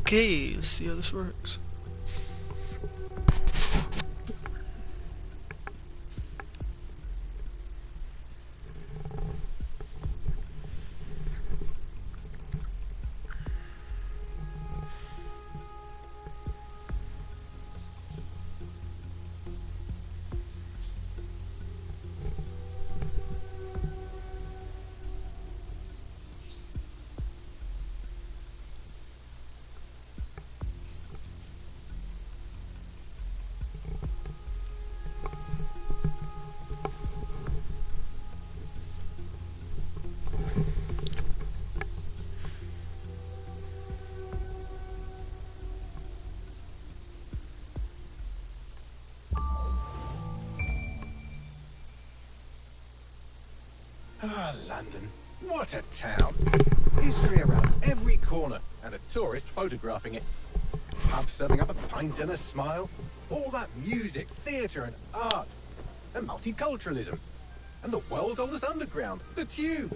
Okay, let's see how this works. Ah, London. What a town. History around every corner, and a tourist photographing it. Pubs serving up a pint and a smile. All that music, theatre and art. And multiculturalism. And the world's oldest underground, the Tube.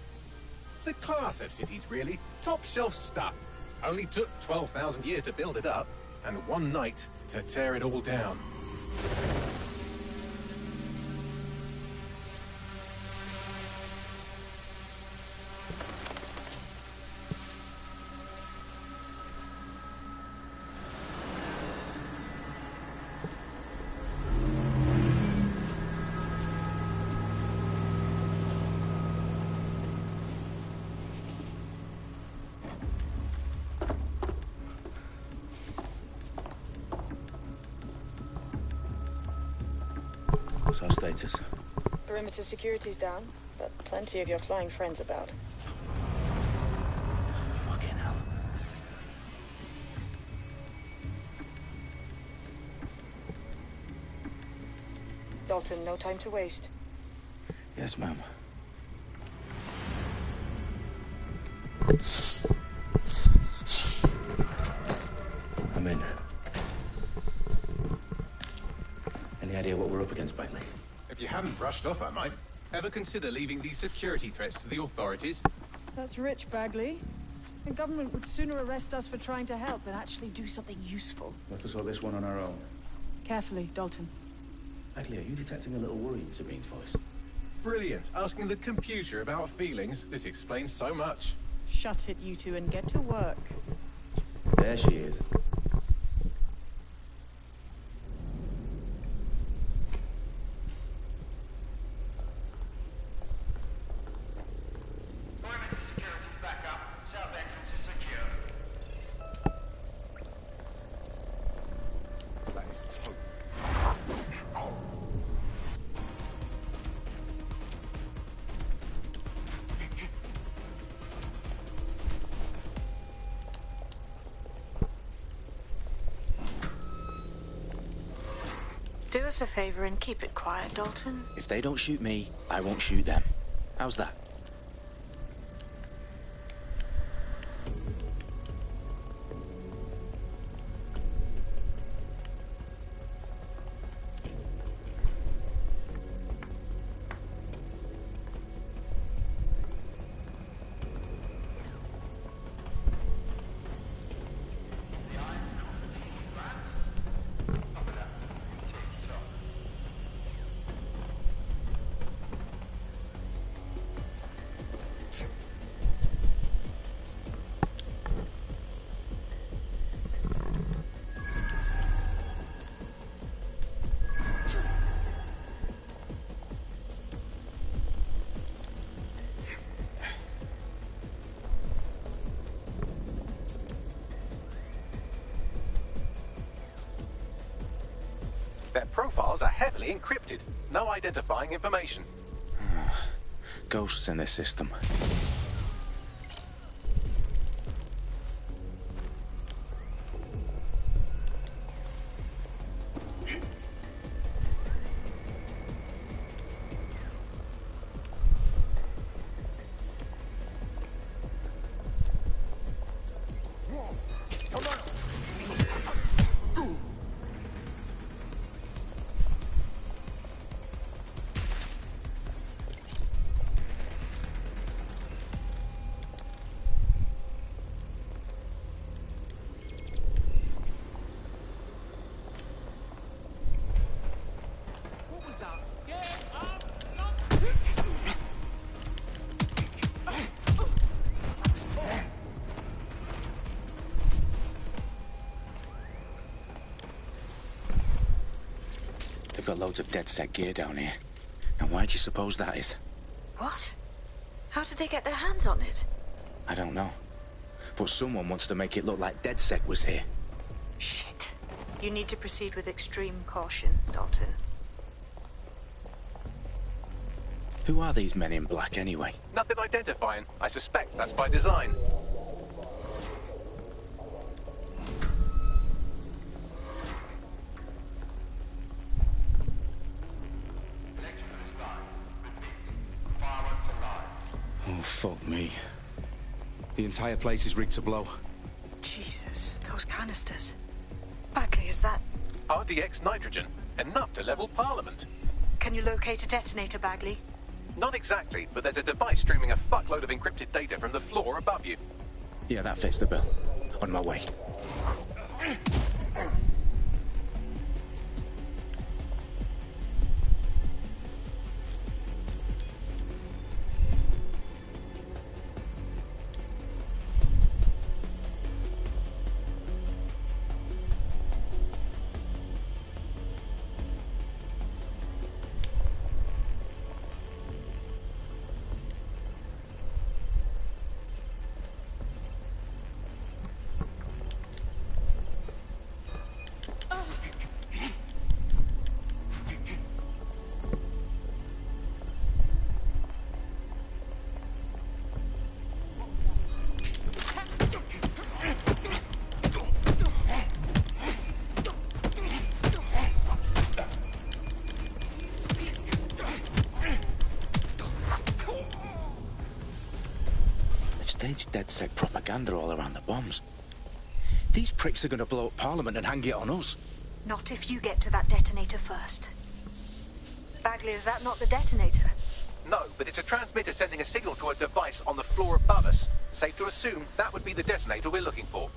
The class of cities, really. Top shelf stuff. Only took 12,000 years to build it up, and one night to tear it all down. What's our status? Perimeter security's down, but plenty of your flying friends about. Fucking hell. Dalton, no time to waste. Yes, ma'am. I'm in. Any idea what we're up against, Bagley? If you hadn't brushed off, I might. Ever consider leaving these security threats to the authorities? That's rich, Bagley. The government would sooner arrest us for trying to help than actually do something useful. Let us sort this one on our own. Carefully, Dalton. Bagley, are you detecting a little worry in Sabine's voice? Brilliant. Asking the computer about feelings. This explains so much. Shut it, you two, and get to work. There she is. Do us a favor and keep it quiet, Dalton. If they don't shoot me, I won't shoot them. How's that? Their profiles are heavily encrypted. No identifying information. Ghosts in this system. got loads of DedSec gear down here. And why do you suppose that is? What? How did they get their hands on it? I don't know. But someone wants to make it look like DedSec was here. Shit. You need to proceed with extreme caution, Dalton. Who are these men in black anyway? Nothing identifying. I suspect that's by design. Oh, fuck me. The entire place is rigged to blow. Jesus, those canisters. Bagley, is that... RDX nitrogen. Enough to level Parliament. Can you locate a detonator, Bagley? Not exactly, but there's a device streaming a fuckload of encrypted data from the floor above you. Yeah, that fits the bill. On my way. Staged DedSec propaganda all around the bombs. These pricks are going to blow up Parliament and hang it on us. Not if you get to that detonator first. Bagley, is that not the detonator? No, but it's a transmitter sending a signal to a device on the floor above us. Safe to assume that would be the detonator we're looking for.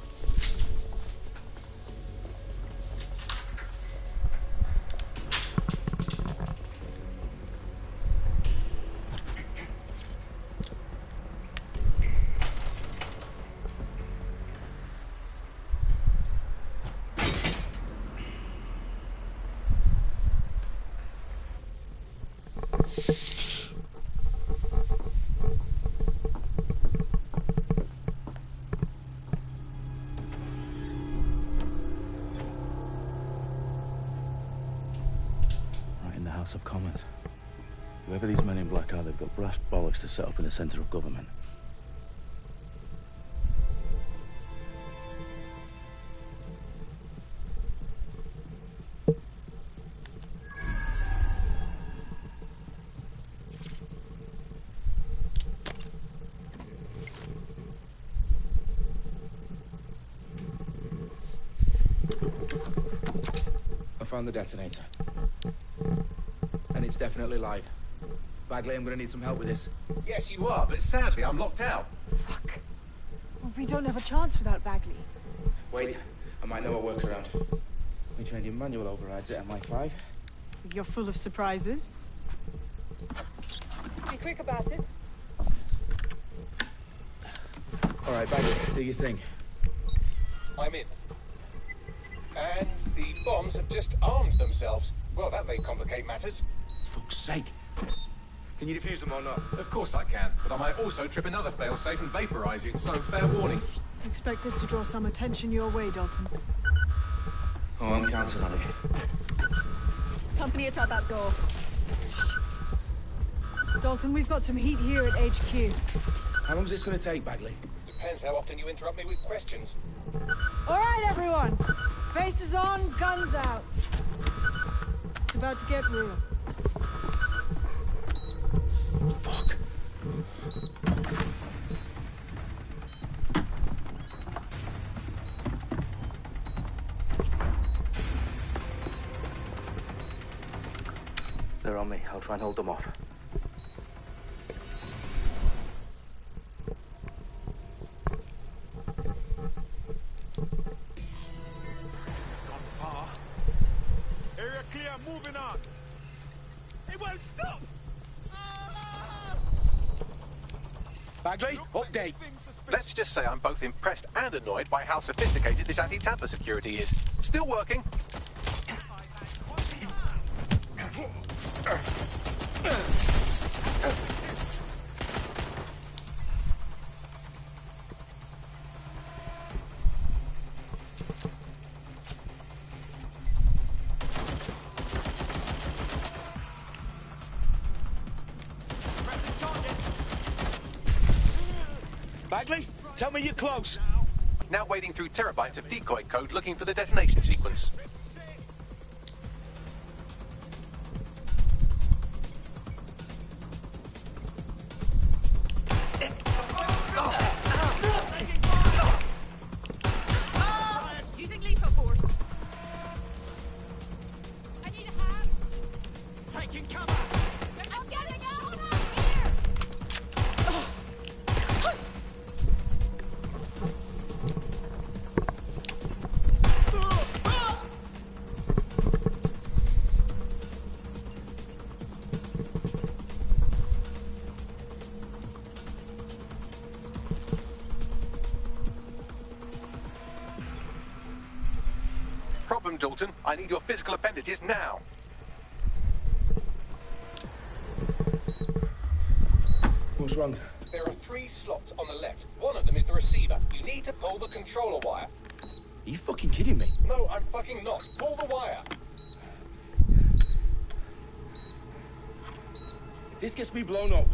House of Commons. Whoever these men in black are, they've got brass bollocks to set up in the centre of government. I found the detonator. And it's definitely live. Bagley, I'm gonna need some help with this. Yes, you are, but sadly I'm locked out. Fuck. Well, we don't have a chance without Bagley. Wait, I might know a workaround. We trained in manual overrides at MI5. You're full of surprises. Be quick about it. All right, Bagley, do your thing. I'm in. And the bombs have just armed themselves. Well, that may complicate matters. Fuck's sake. Can you defuse them or not? Of course I can, but I might also trip another failsafe and vaporize you, so fair warning. Expect this to draw some attention your way, Dalton. Oh, I'm counting on it. Company at our back door. Dalton, we've got some heat here at HQ. How long's this gonna take, Bagley? Depends how often you interrupt me with questions. All right, everyone. Faces on, guns out. It's about to get real. Fuck. They're on me. I'll try and hold them off. Moving on. It won't stop. Bagley, update. Let's just say I'm both impressed and annoyed by how sophisticated this anti-tamper security is. Still working. Bagley, tell me you're close. Now wading through terabytes of decoy code looking for the detonation sequence. Using lethal force. I need a hand. Taking cover. I'm getting out here. Problem, Dalton. I need your physical appendages now. What's wrong? There are 3 slots on the left. One of them is the receiver. You need to pull the controller wire. Are you fucking kidding me? No, I'm fucking not. Pull the wire. If this gets me blown up...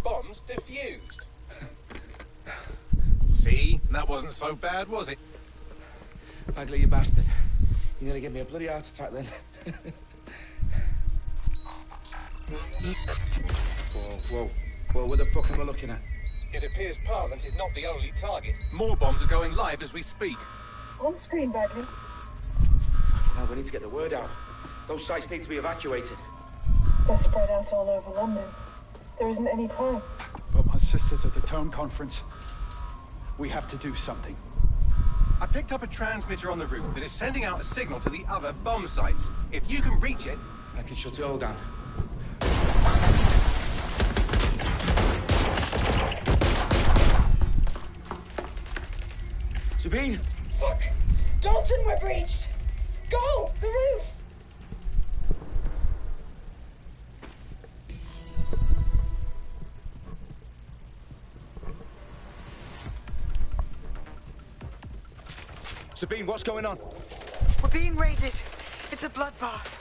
Bombs defused. See? That wasn't so bad, was it? Bagley, you bastard. You nearly gave me a bloody heart attack then. Whoa. What the fuck am I looking at? It appears Parliament is not the only target. More bombs are going live as we speak. On screen, Bagley. Now we need to get the word out. Those sites need to be evacuated. They're spread out all over London. There isn't any time. But my sister's at the town conference. We have to do something. I picked up a transmitter on the roof that is sending out a signal to the other bomb sites. If you can reach it... I can shut it all down. Sabine! Fuck! Dalton, we're breached! Go! The roof! Sabine, what's going on? We're being raided. It's a bloodbath.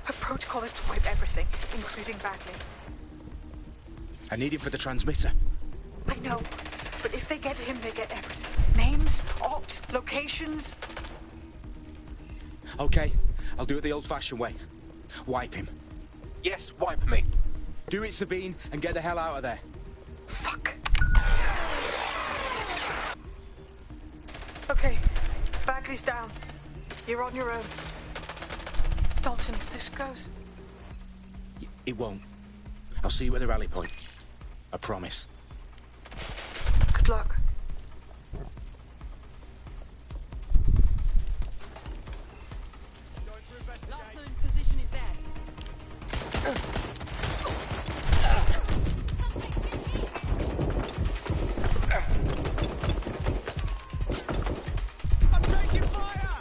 Her protocol is to wipe everything, including Bagley. I need him for the transmitter. I know, but if they get him, they get everything. Names, ops, locations. Okay, I'll do it the old-fashioned way. Wipe him. Yes, wipe me. Do it, Sabine, and get the hell out of there. Fuck. Okay, Bagley's down. You're on your own. Dalton, if this goes... It won't. I'll see you at the rally point. I promise. Good luck. Last known position is there. I'm taking fire!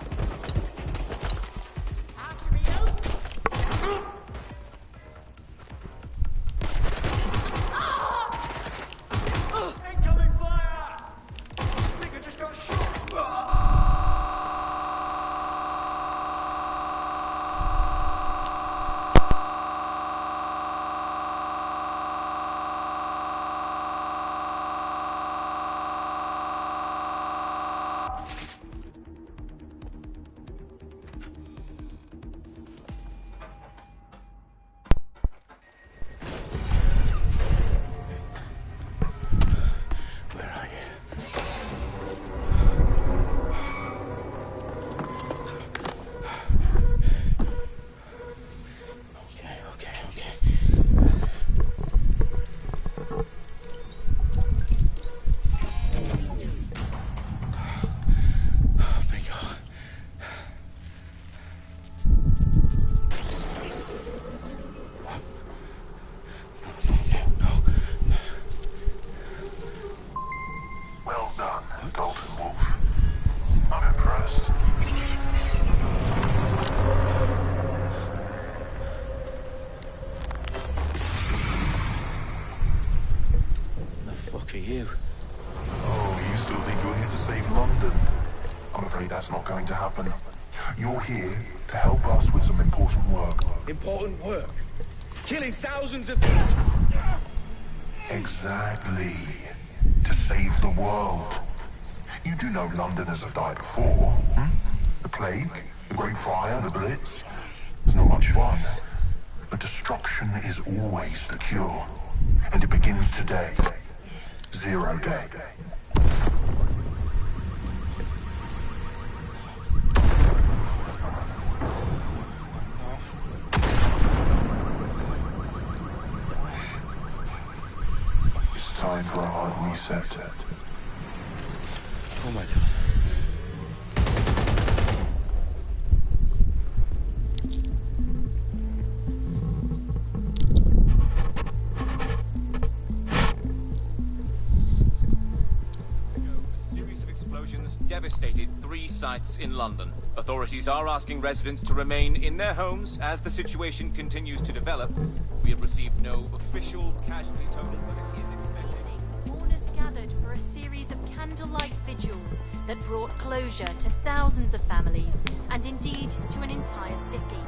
After me, out. Incoming fire! Nigga just got shot! Where are you? Okay. Bingo. Well done, Dalton Wolf. I'm impressed. The fuck are you? Oh, you still think you're here to save London? I'm afraid that's not going to happen. You're here to help us with some important work. Important work? Killing thousands of... Exactly. To save the world. You do know Londoners have died before, hmm? The plague, the Great Fire, the Blitz. It's not much fun. But destruction is always the cure. And it begins today. 0 day. It's time for a hard reset. Oh my God. Devastated 3 sites in London. Authorities are asking residents to remain in their homes as the situation continues to develop. We have received no official casualty total, but it is expected. Mourners gathered for a series of candlelight vigils that brought closure to thousands of families, and indeed to an entire city.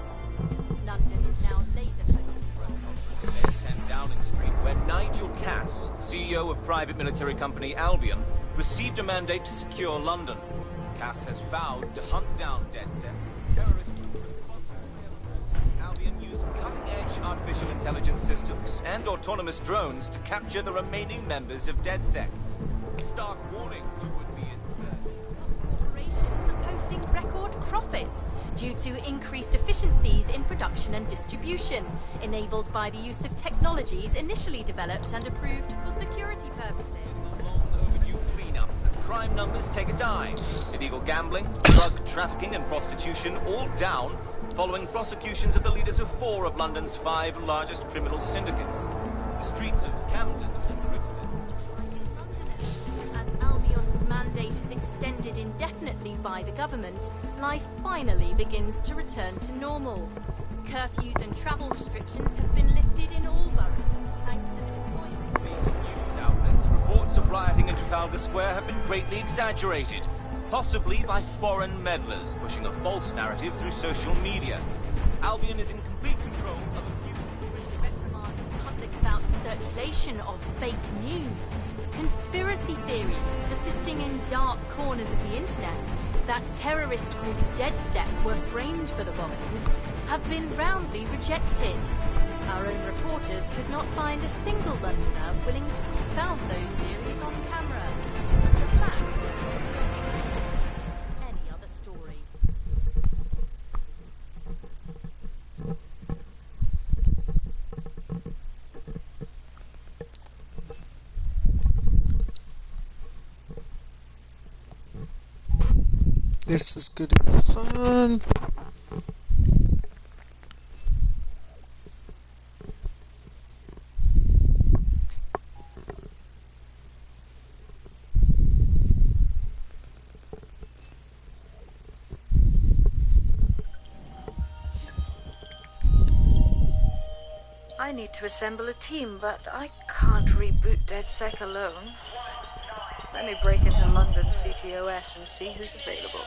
London is now laser-focused. 10 Downing Street, where Nigel Cass, CEO of private military company Albion, received a mandate to secure London. Cass has vowed to hunt down DedSec. Terrorists responsible. Albion used cutting-edge artificial intelligence systems and autonomous drones to capture the remaining members of DedSec. Stark warning to would-be insurgents. Corporations are posting record profits due to increased efficiencies in production and distribution, enabled by the use of technologies initially developed and approved for security purposes. Crime numbers take a dive. Illegal gambling, drug trafficking and prostitution all down following prosecutions of the leaders of 4 of London's 5 largest criminal syndicates. The streets of Camden and Brixton. As Albion's mandate is extended indefinitely by the government, life finally begins to return to normal. Curfews and travel restrictions have been lifted in all boroughs, thanks to the deployment. Reports of rioting in Trafalgar Square have been greatly exaggerated, possibly by foreign meddlers pushing a false narrative through social media. Albion is in complete control of a few... Reprimand the public about the circulation of fake news. Conspiracy theories persisting in dark corners of the internet that terrorist group DedSec were framed for the bombings have been roundly rejected. Our own reporters could not find a single Londoner willing to expound those theories on camera. The facts simply dictate any other story. This is good and fun. I need to assemble a team, but I can't reboot DedSec alone. Let me break into London CTOS and see who's available.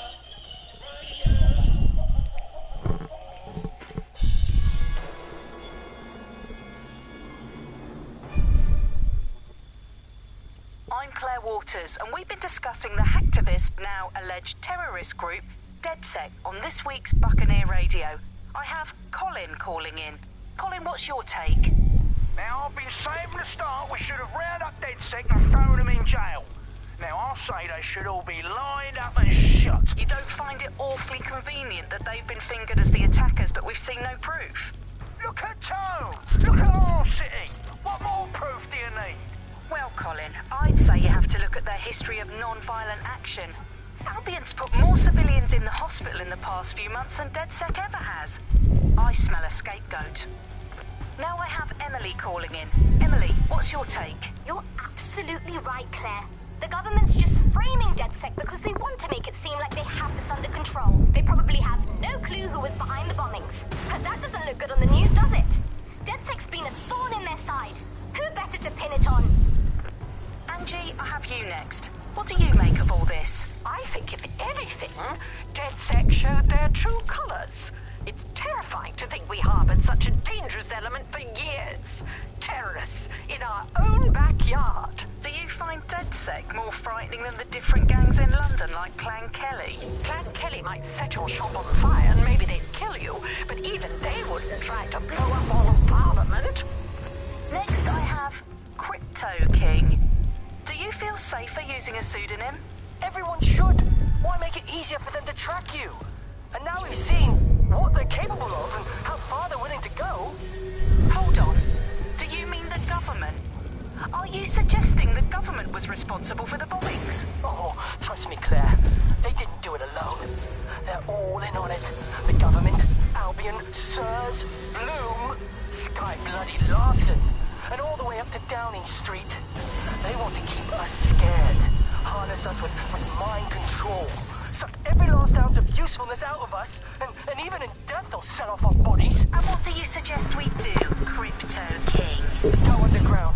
I'm Claire Waters, and we've been discussing the hacktivist, now alleged terrorist group, DedSec, on this week's Buccaneer Radio. I have Colin calling in. Colin, what's your take? Now, I've been saying from the start we should have rounded up DedSec and thrown them in jail. Now, I'll say they should all be lined up and shot. You don't find it awfully convenient that they've been fingered as the attackers, but we've seen no proof? Look at Tone! Look at our city! What more proof do you need? Well, Colin, I'd say you have to look at their history of non-violent action. Albion's put more civilians in the hospital in the past few months than DedSec ever has. I smell a scapegoat. Now I have Emily calling in. Emily, what's your take? You're absolutely right, Claire. The government's just framing DedSec because they want to make it seem like they have this under control. They probably have no clue who was behind the bombings. But that doesn't look good on the news, does it? DedSec's been a thorn in their side. Who better to pin it on? Angie, I have you next. What do you make of all this? I think, if anything, DedSec showed their true colors. It's terrifying to think we harbored such a dangerous element for years. Terrorists in our own backyard. Do you find DedSec more frightening than the different gangs in London, like Clan Kelly? Clan Kelly might set your shop on fire and maybe they'd kill you, but even they wouldn't try to blow up all of Parliament. Next I have Crypto King. Do you feel safer using a pseudonym? Everyone should. Why make it easier for them to track you? And now we've seen what they're capable of and how far they're willing to go. Hold on. Do you mean the government? Are you suggesting the government was responsible for the bombings? Oh, trust me, Claire. They didn't do it alone. They're all in on it. The government, Albion, Sirs, Bloom, Sky Bloody Larson, and all the way up to Downing Street. They want to keep us scared. Harness us with mind control. Suck every last ounce of usefulness out of us, and even in death they'll sell off our bodies. And what do you suggest we do, Crypto King? Go underground.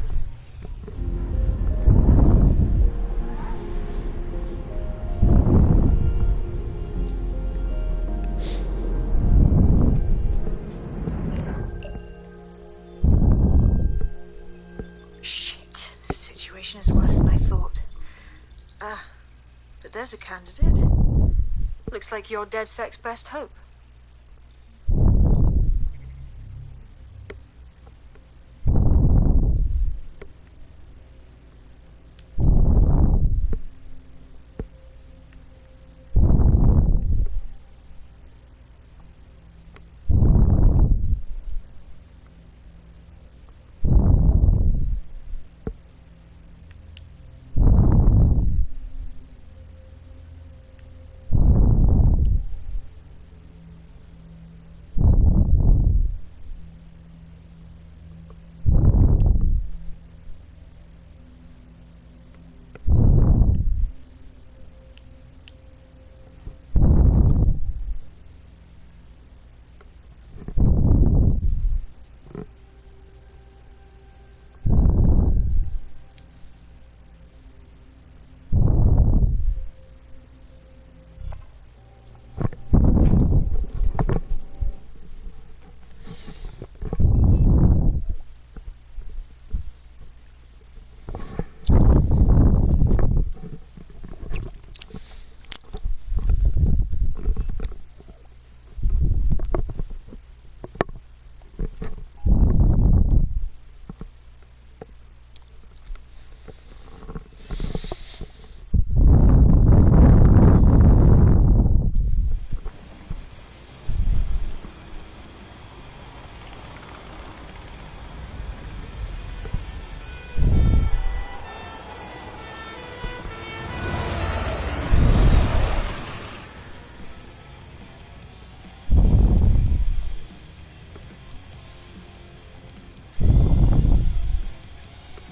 Shit. Situation is worse than I thought. But there's a candidate. Looks like you're DedSec's best hope.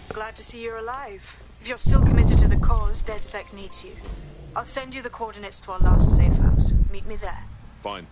Glad to see you're alive. If you're still committed to the cause, DedSec needs you. I'll send you the coordinates to our last safe house. Meet me there. Fine.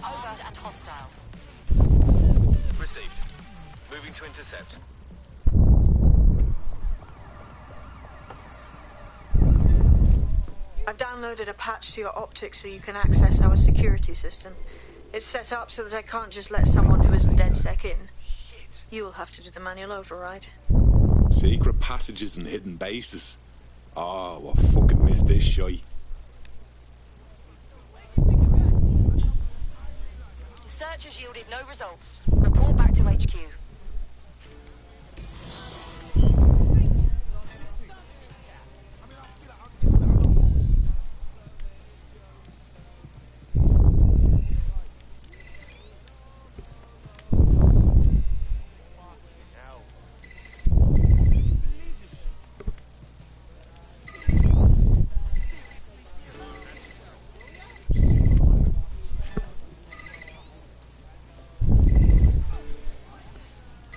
armed and hostile. Received. Moving to intercept. I've downloaded a patch to your optics so you can access our security system. It's set up so that I can't just let someone who isn't DedSec in. You'll have to do the manual override. Secret passages and hidden bases. Oh, I fucking missed this shite. Search has yielded no results. Report back to HQ.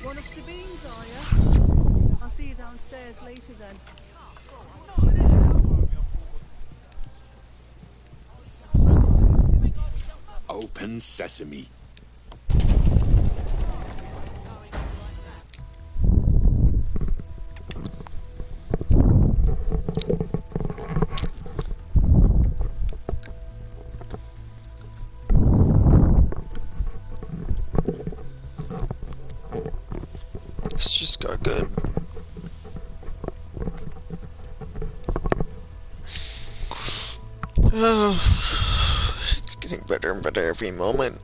One of Sabine's, are you? I'll see you downstairs later then. Open sesame. This just got good. Oh, it's getting better and better every moment.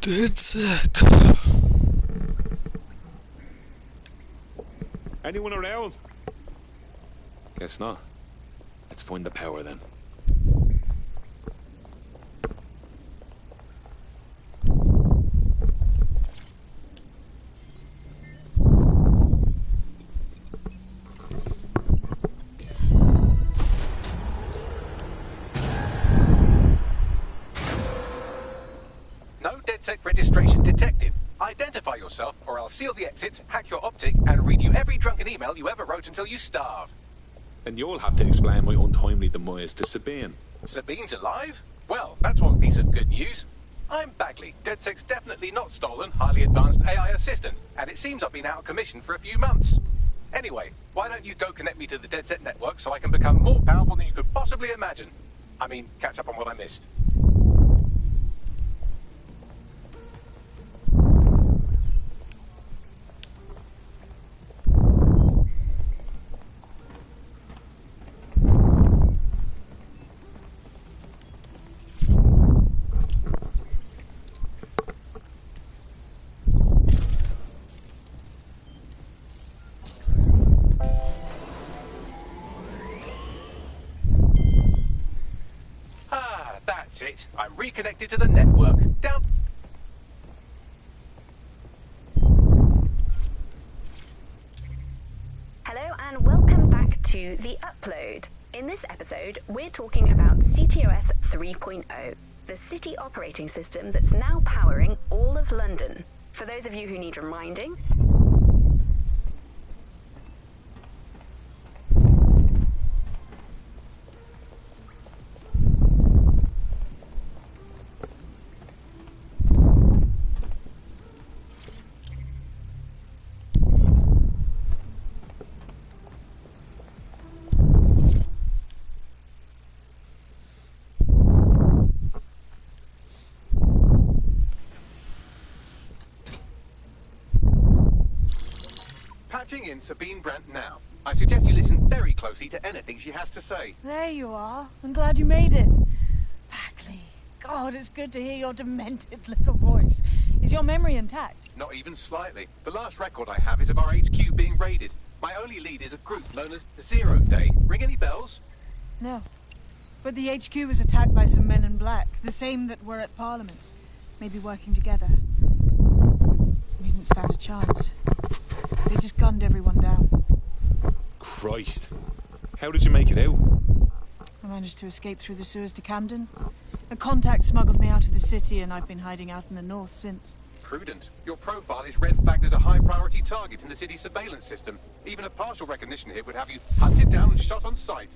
DedSec. Anyone around? Guess not. Let's find the power then. Registration detected. Identify yourself, or I'll seal the exits, hack your optic, and read you every drunken email you ever wrote until you starve. And you'll have to explain my untimely demise to Sabine. Sabine's alive? Well, that's one piece of good news. I'm Bagley, DedSec's definitely not stolen, highly advanced AI assistant, and it seems I've been out of commission for a few months. Anyway, why don't you go connect me to the DedSec network so I can become more powerful than you could possibly imagine? I mean, catch up on what I missed. That's it. I'm reconnected to the network. Down. Hello and welcome back to The Upload. In this episode, we're talking about CTOS 3.0, the city operating system that's now powering all of London. For those of you who need reminding, patching in Sabine Brandt now. I suggest you listen very closely to anything she has to say. There you are. I'm glad you made it. Bagley. God, it's good to hear your demented little voice. Is your memory intact? Not even slightly. The last record I have is of our HQ being raided. My only lead is a group known as Zero Day. Ring any bells? No. But the HQ was attacked by some men in black, the same that were at Parliament. Maybe working together. We didn't stand a chance. They just gunned everyone down. Christ. How did you make it out? I managed to escape through the sewers to Camden. A contact smuggled me out of the city, and I've been hiding out in the north since. Prudent. Your profile is red flagged as a high-priority target in the city's surveillance system. Even a partial recognition here would have you hunted down and shot on sight.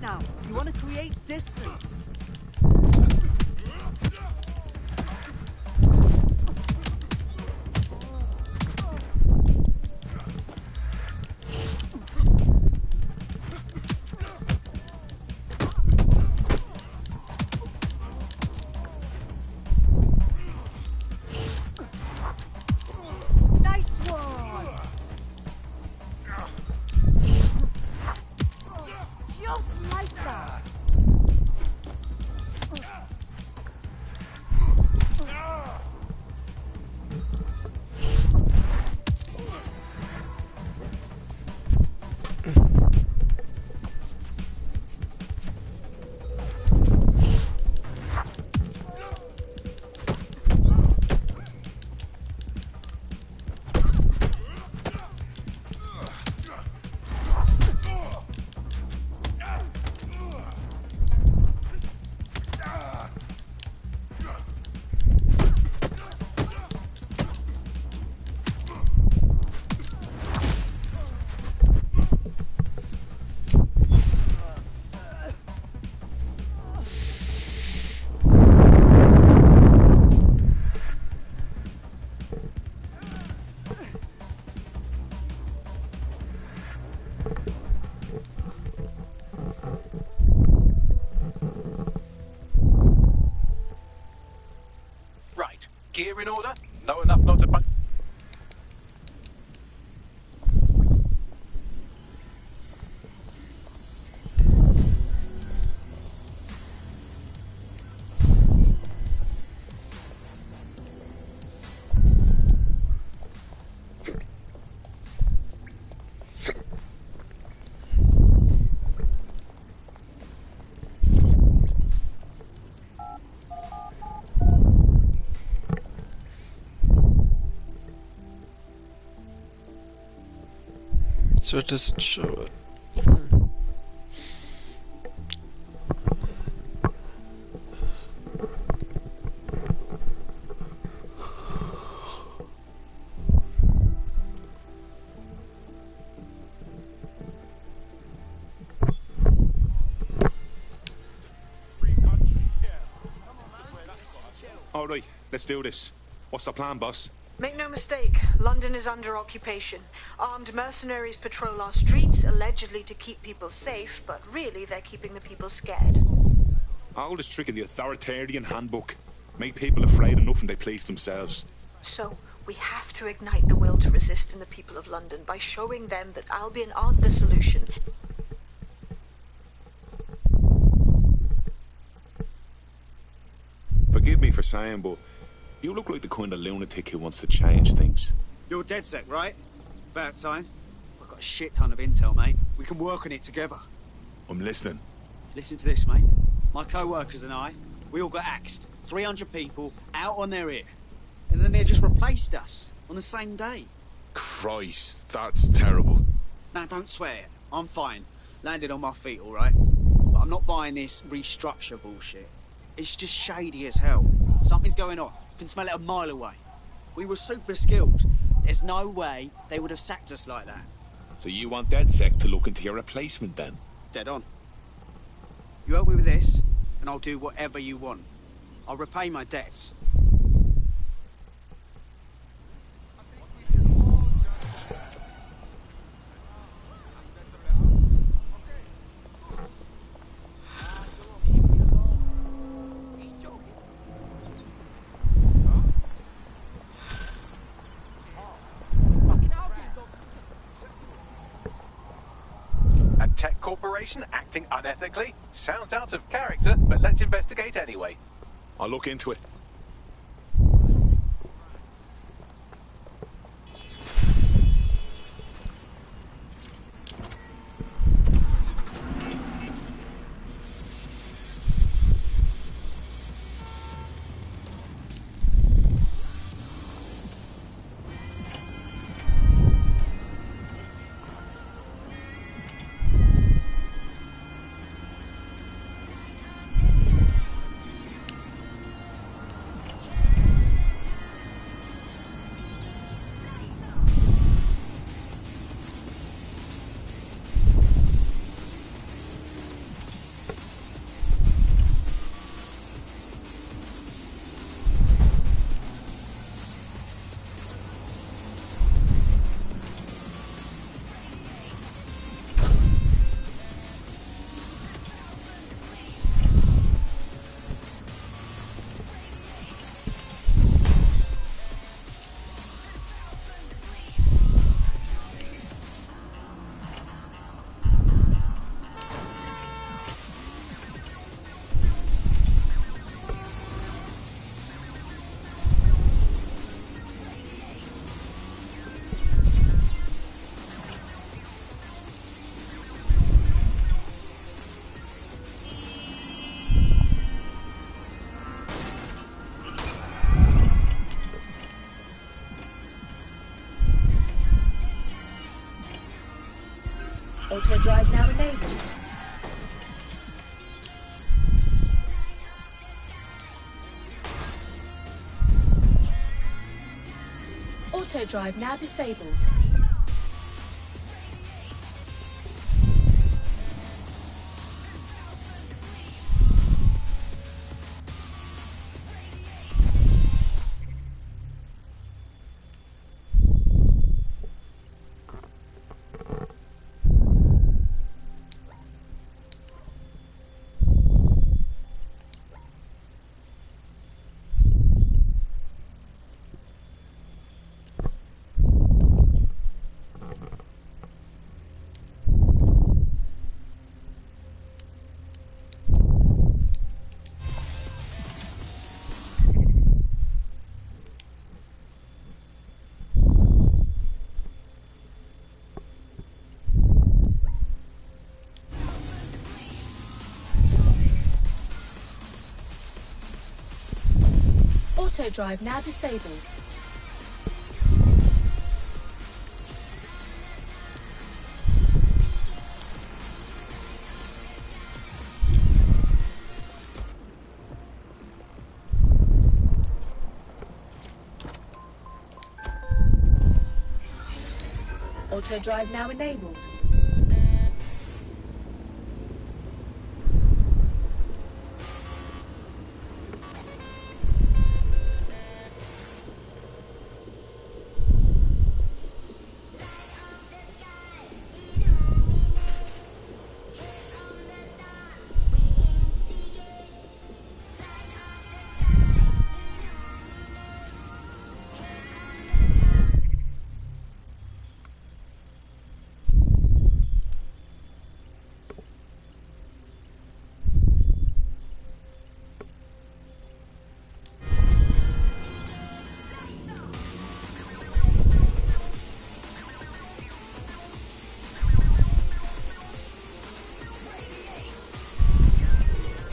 now. You want to create distance. Nice one! Just like that. Right. Gear in order? Know enough not to... So it doesn't show it. All right, let's do this. What's the plan, boss? Make no mistake, London is under occupation. Armed mercenaries patrol our streets, allegedly to keep people safe, but really they're keeping the people scared. Oldest trick in the authoritarian handbook. Make people afraid enough and they police themselves. So, we have to ignite the will to resist in the people of London by showing them that Albion aren't the solution. Forgive me for saying, but you look like the kind of lunatic who wants to change things. You're DedSec, right? About time. I've got a shit ton of intel, mate. We can work on it together. I'm listening. Listen to this, mate. My co-workers and I, we all got axed. 300 people out on their ear. And then they just replaced us on the same day. Christ, that's terrible. Now, don't swear it. I'm fine. Landed on my feet, all right? But I'm not buying this restructure bullshit. It's just shady as hell. Something's going on. Can smell it a mile away. We were super skilled. There's no way they would have sacked us like that. So you want DedSec to look into your replacement then? Dead on. You help me with this, and I'll do whatever you want. I'll repay my debts. A tech corporation acting unethically? Sounds out of character, but let's investigate anyway. I'll look into it. Auto drive now enabled. Auto drive now disabled. Auto drive now disabled. Auto drive now enabled.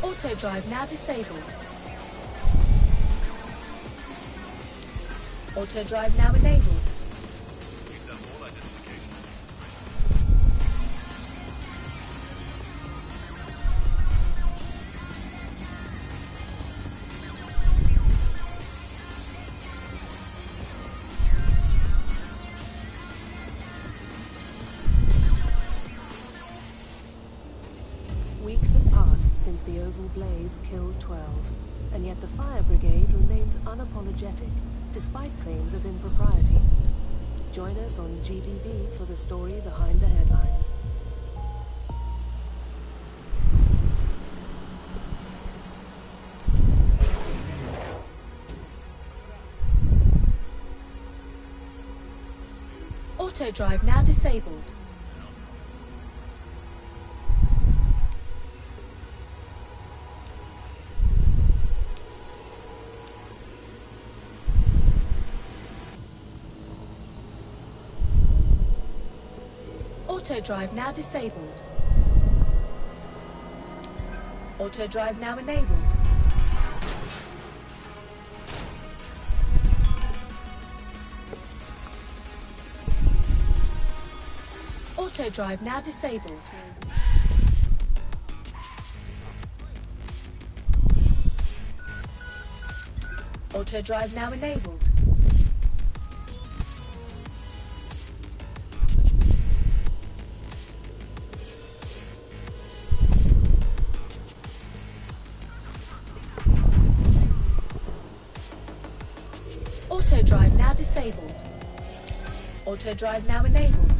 Auto drive now disabled. Auto drive now enabled. Weeks have passed since the Oval Blaze killed 12, and yet the Fire Brigade remains unapologetic, despite claims of impropriety. Join us on GBB for the story behind the headlines. Auto drive now disabled. Auto drive now disabled. Auto drive now enabled. Auto drive now disabled. Auto drive now enabled. Auto drive now disabled. Auto drive now enabled.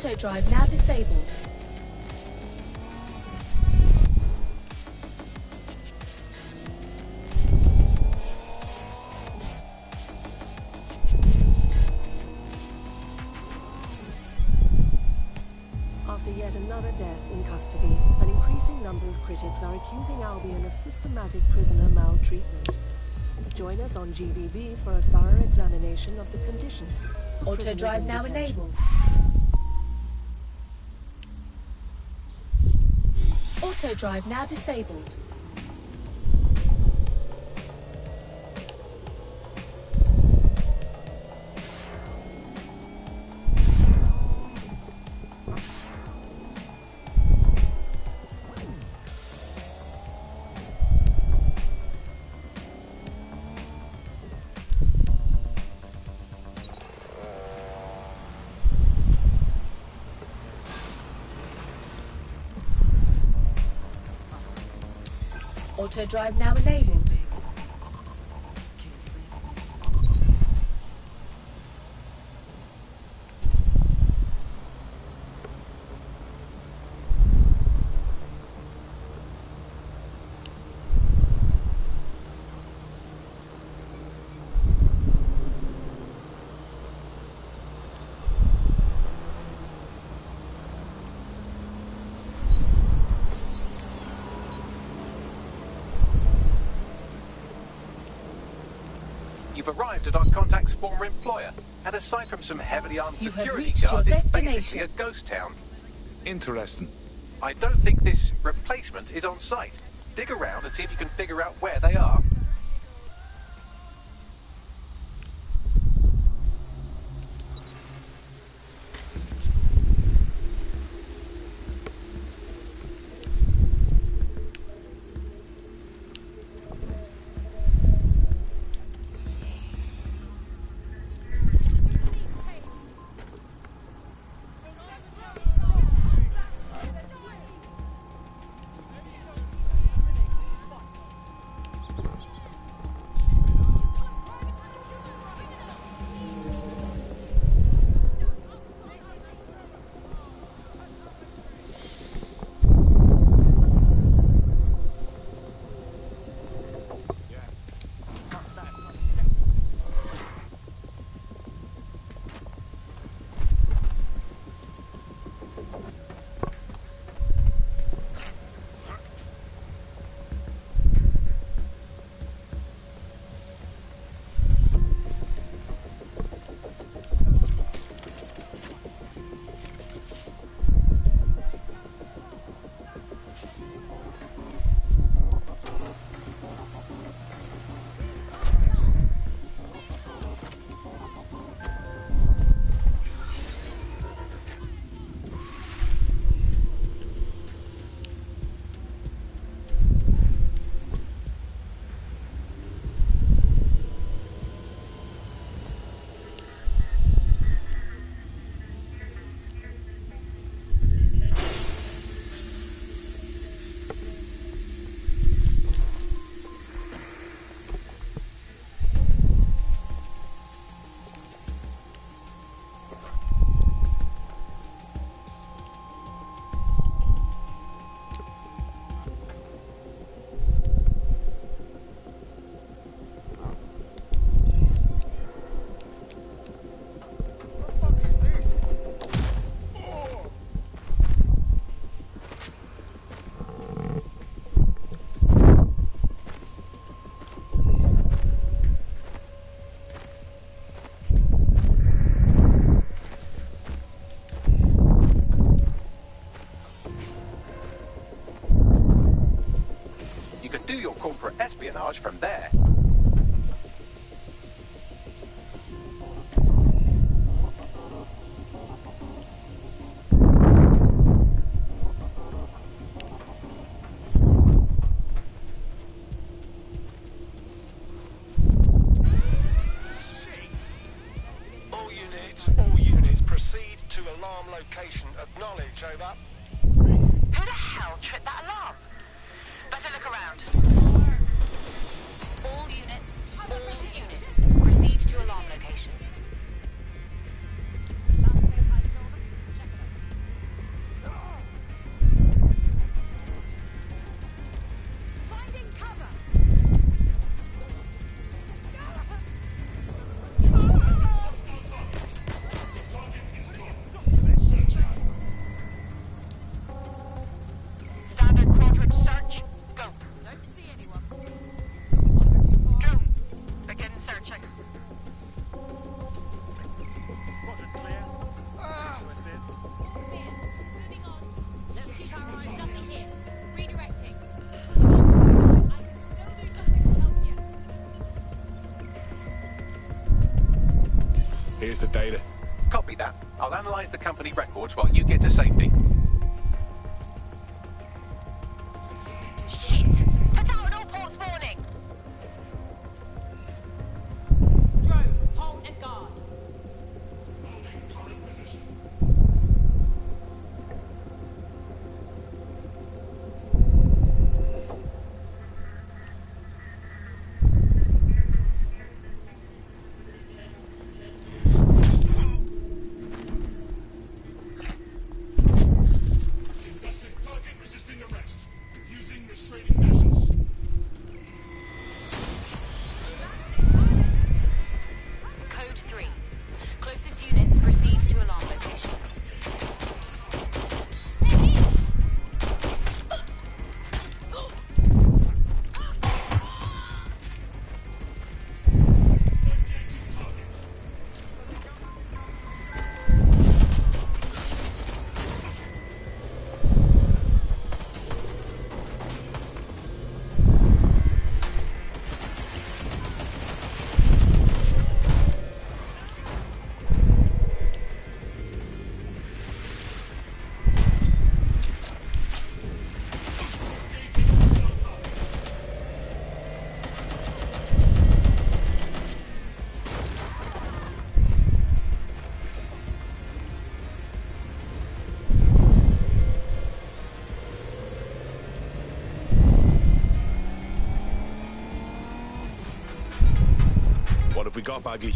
Auto drive now disabled. After yet another death in custody, an increasing number of critics are accusing Albion of systematic prisoner maltreatment. Join us on GBB for a thorough examination of the conditions for Auto prisoners drive in now detention. enabled. Auto drive now disabled. Auto drive now enabled. You've arrived at our contact's former employer, and aside from some heavily armed You have security reached your guards, it's destination. basically a ghost town. Interesting. I don't think this replacement is on site. Dig around and see if you can figure out where they are. Do your corporate espionage from there. All units, proceed to alarm location. Acknowledge, over. Who the hell tripped that alarm? Better look around. All units, proceed to alarm location. Here's the data. Copy that. I'll analyze the company records while you get to safety. Shit! Put out an all-ports warning! Drone, hold and guard. Code 3. Closest units proceed to alarm location. What have we got, Bagley?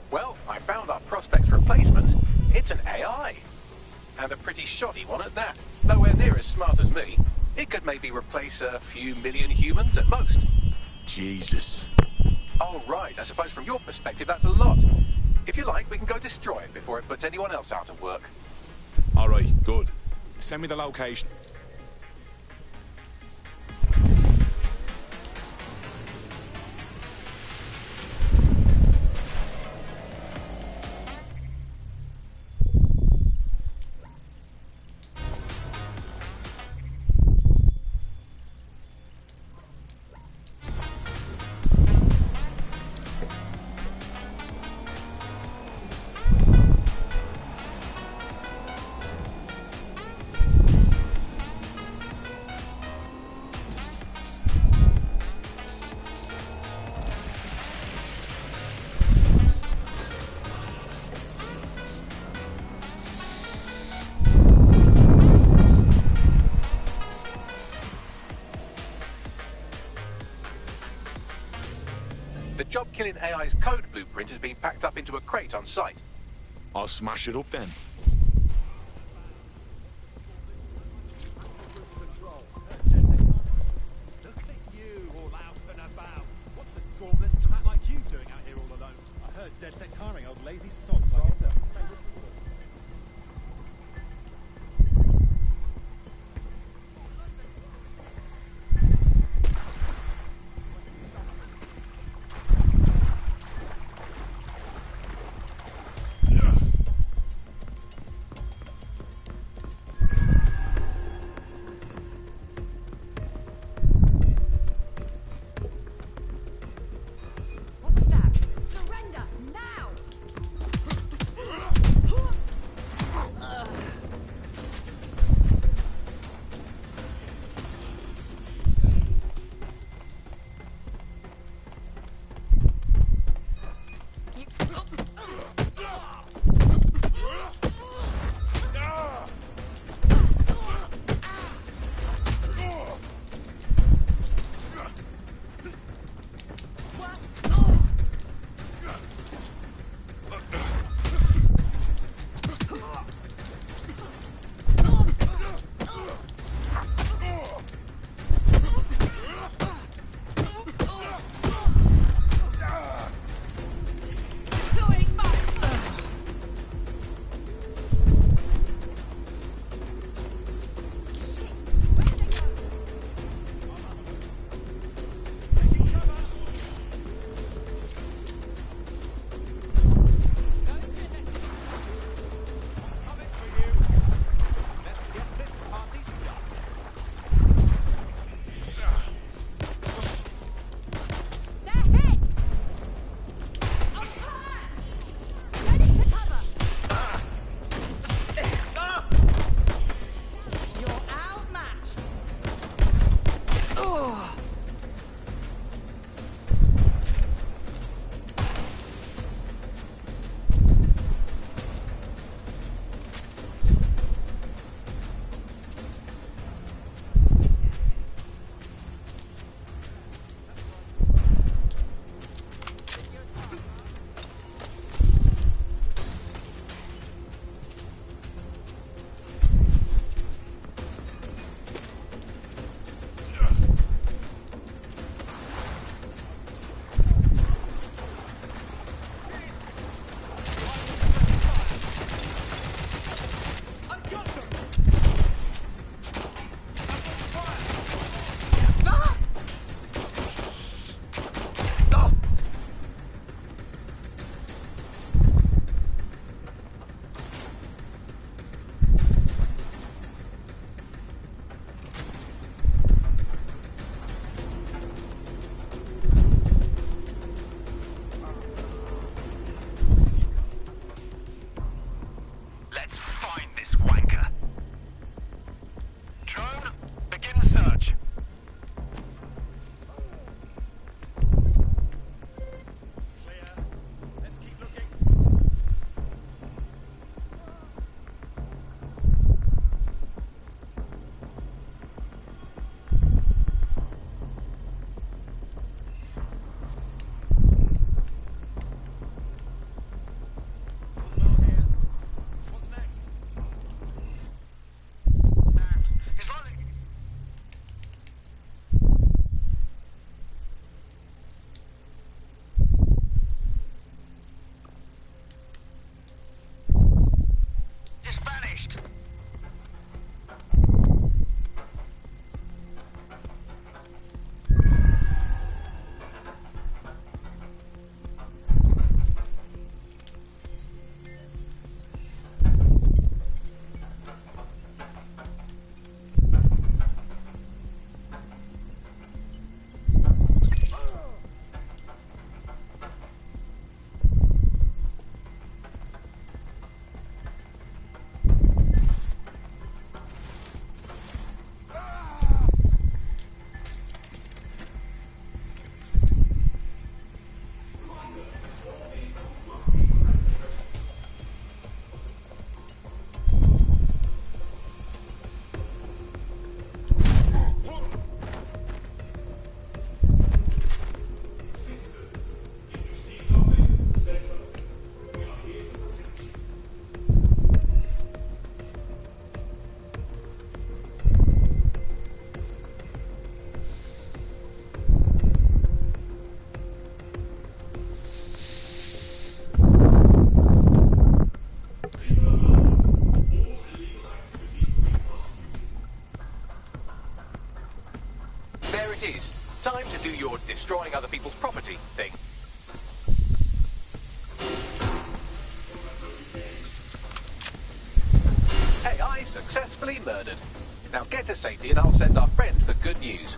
Well, I found our prospect's replacement. It's an AI. And a pretty shoddy one at that. Nowhere near as smart as me. It could maybe replace a few million humans at most. Jesus. Oh, right. I suppose from your perspective that's a lot. If you like, we can go destroy it before it puts anyone else out of work. All right, good. Send me the location. The job-killing AI's code blueprint has been packed up into a crate on site. I'll smash it up then. Look at you, all out and about. What's a gormless twat like you doing out here all alone? I heard DedSec's hiring old lazy sods like yourself. What was that? Surrender now! there it is. Time to do your destroying other people's property thing. AI successfully murdered. Now get to safety and I'll send our friend the good news.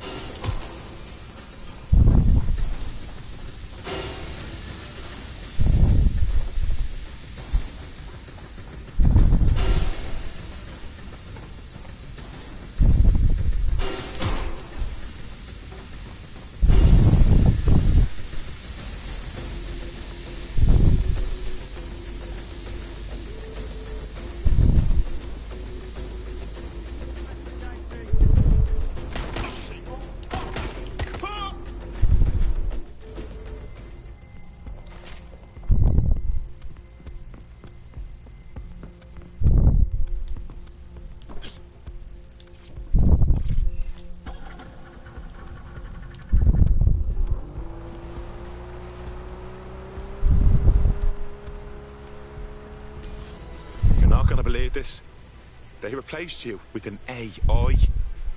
Believe this? They replaced you with an AI.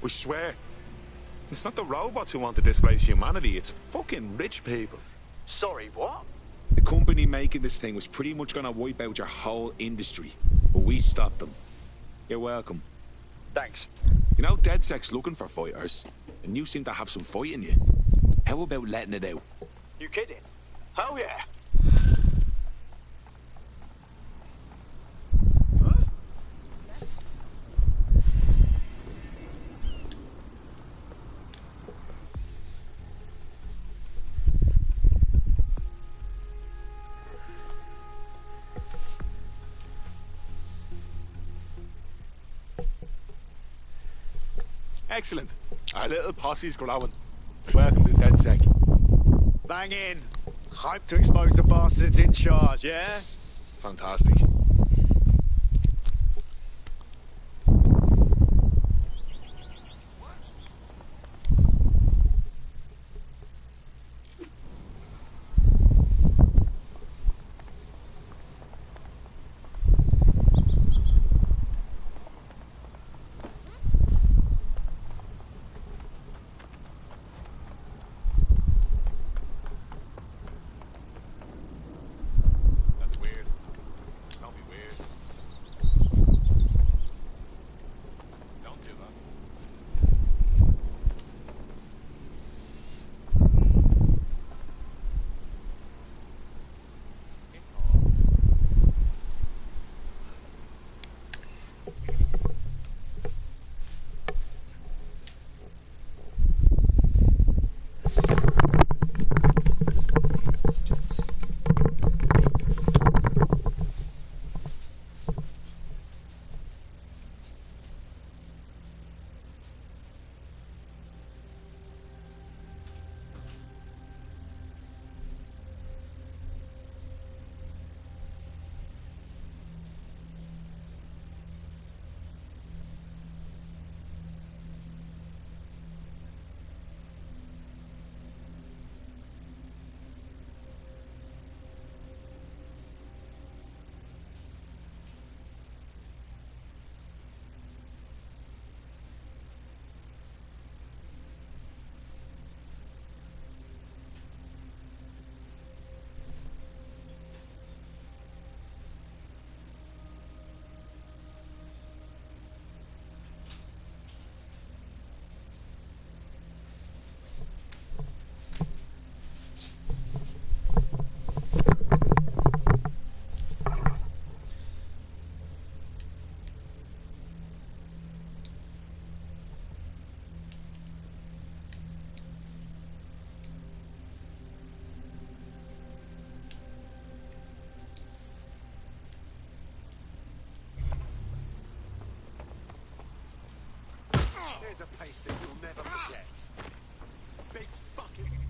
We swear. It's not the robots who want to displace humanity, it's fucking rich people. Sorry, what? The company making this thing was pretty much gonna wipe out your whole industry, but we stopped them. You're welcome. Thanks. You know, DedSec's looking for fighters, and you seem to have some fight in you. How about letting it out? You kidding? Hell yeah. Excellent. Our little posse's growing. Welcome to DedSec. Bang in. Hype to expose the bastards in charge, yeah? Fantastic. There's a pace that you'll never forget. Big fucking...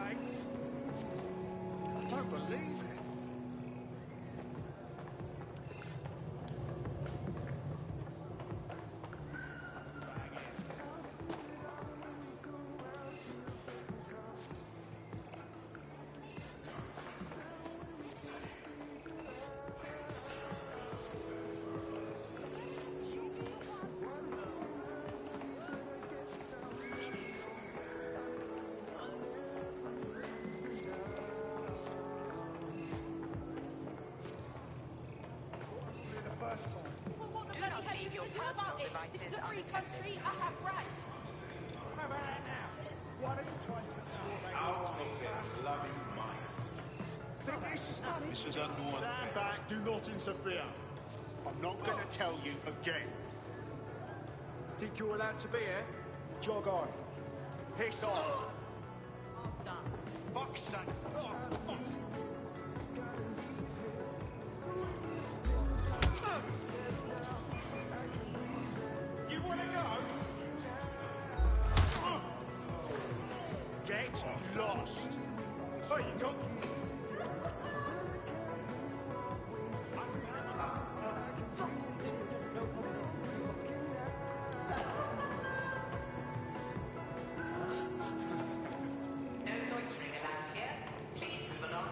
mate. I don't believe it. First time. Well, what the bloody hell are you going to do about it? This is a free country. I have rights. How about that now? Why don't you try and take your Out of their bloody minds. Think this is funny? This is unknown. Stand back, do not interfere. I'm not going to tell you again. Think you're allowed to be here? Jog on. Piss off. I'm done. Fuck's sake. Oh, fuck. You want to go? Get lost. Oh, you got... No loitering allowed here. Please move along.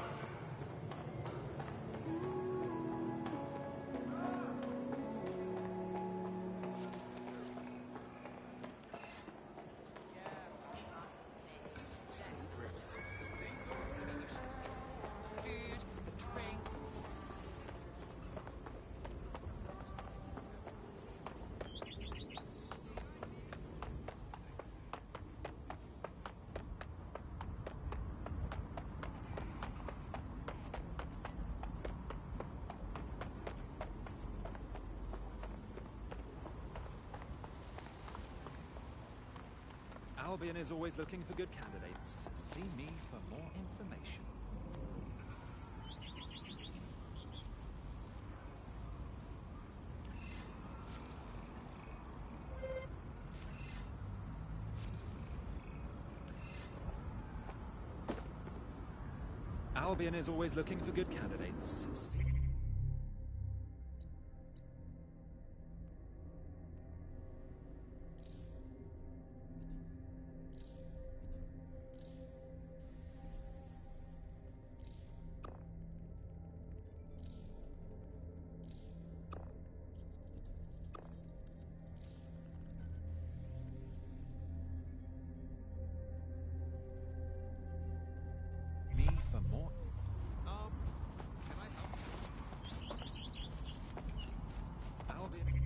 Food, drink. Albion is always looking for good candidates. See me for more information. Albion is always looking for good candidates. See me for more. Can I help? Albion.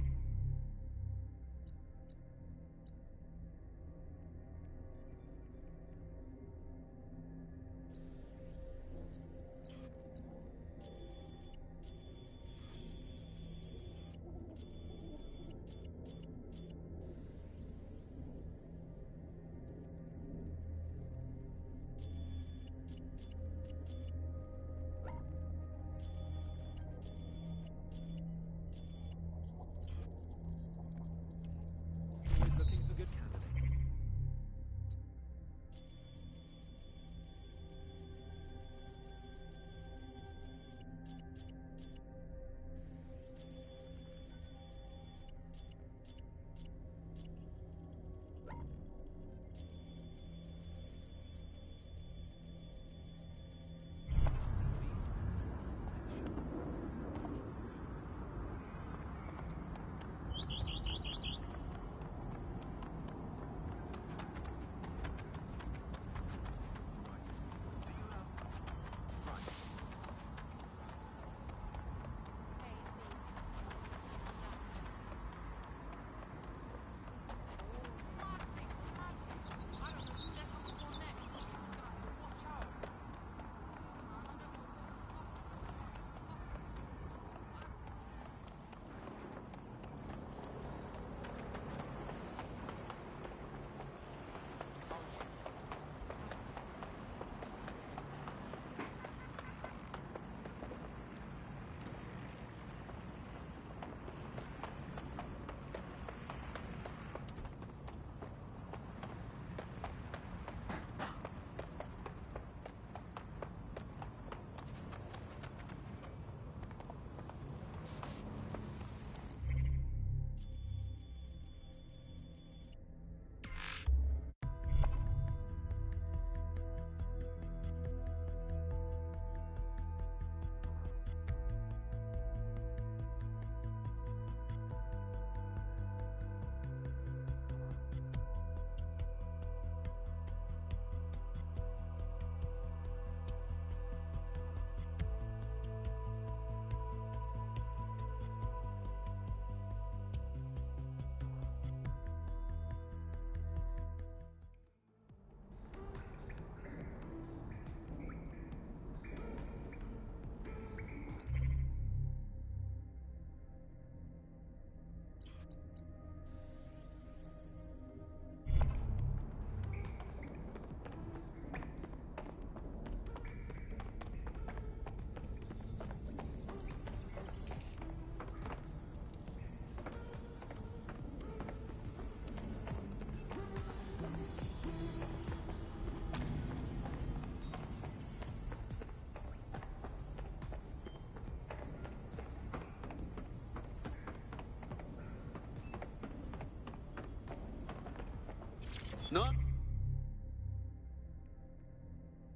No?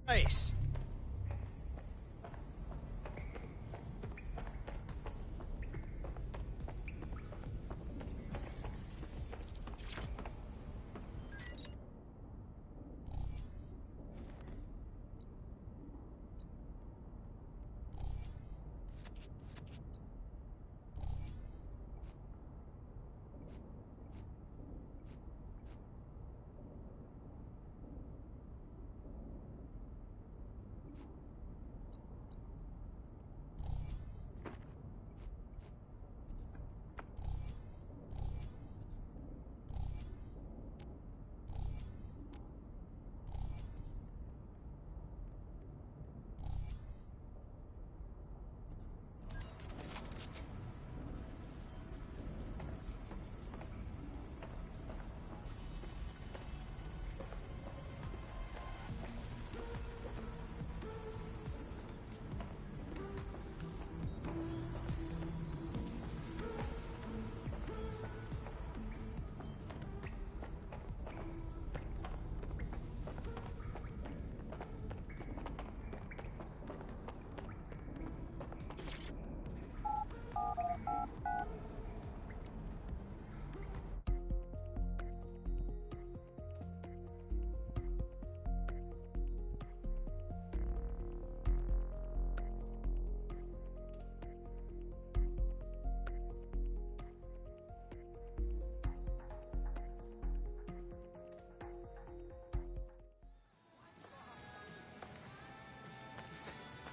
Nice.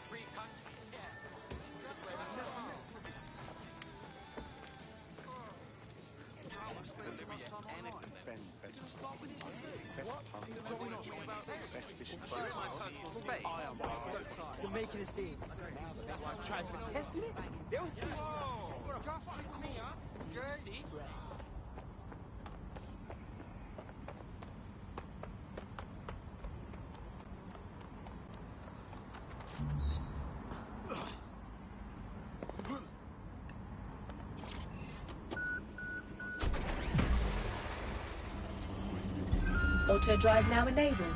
Free country, yeah. Best fishing boat. Space. You're making a scene. Trying to test me? They was See? Auto drive now enabled.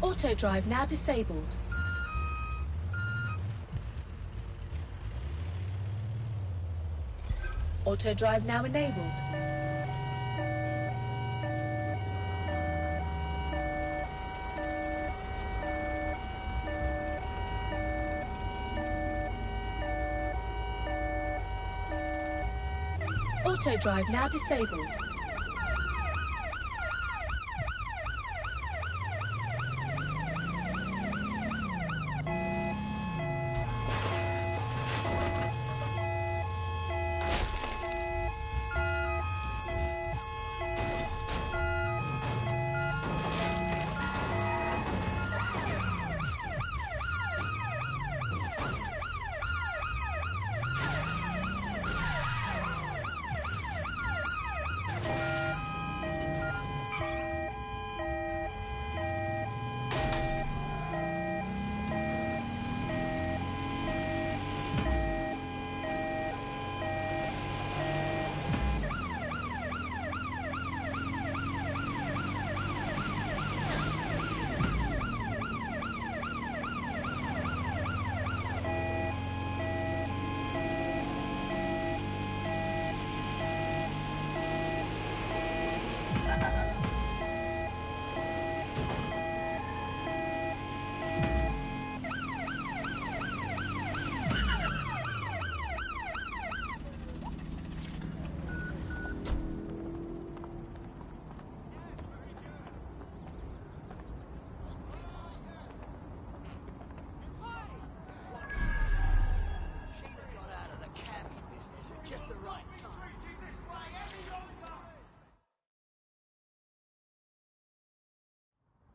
Auto drive now disabled. Auto drive now enabled. Auto drive now disabled.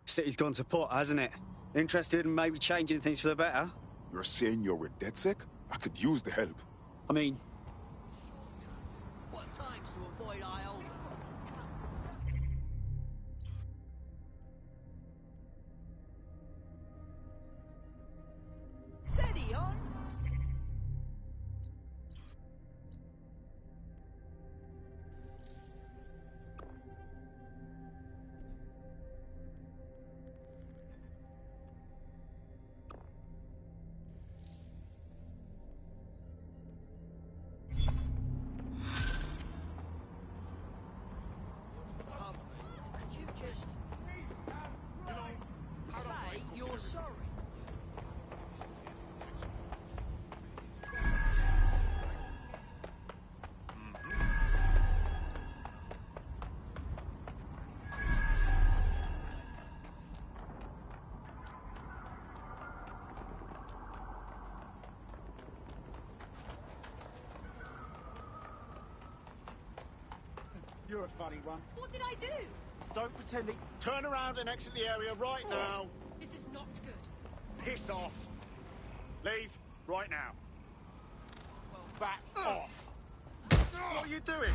City's gone to pot, hasn't it? Interested in maybe changing things for the better? You're saying you're with DedSec? I could use the help. I mean... What times to avoid aisle? Steady on! You're a funny one. What did I do? Don't pretend it. Turn around and exit the area right now. This is not good. Piss off. Leave right now. Back off. What are you doing?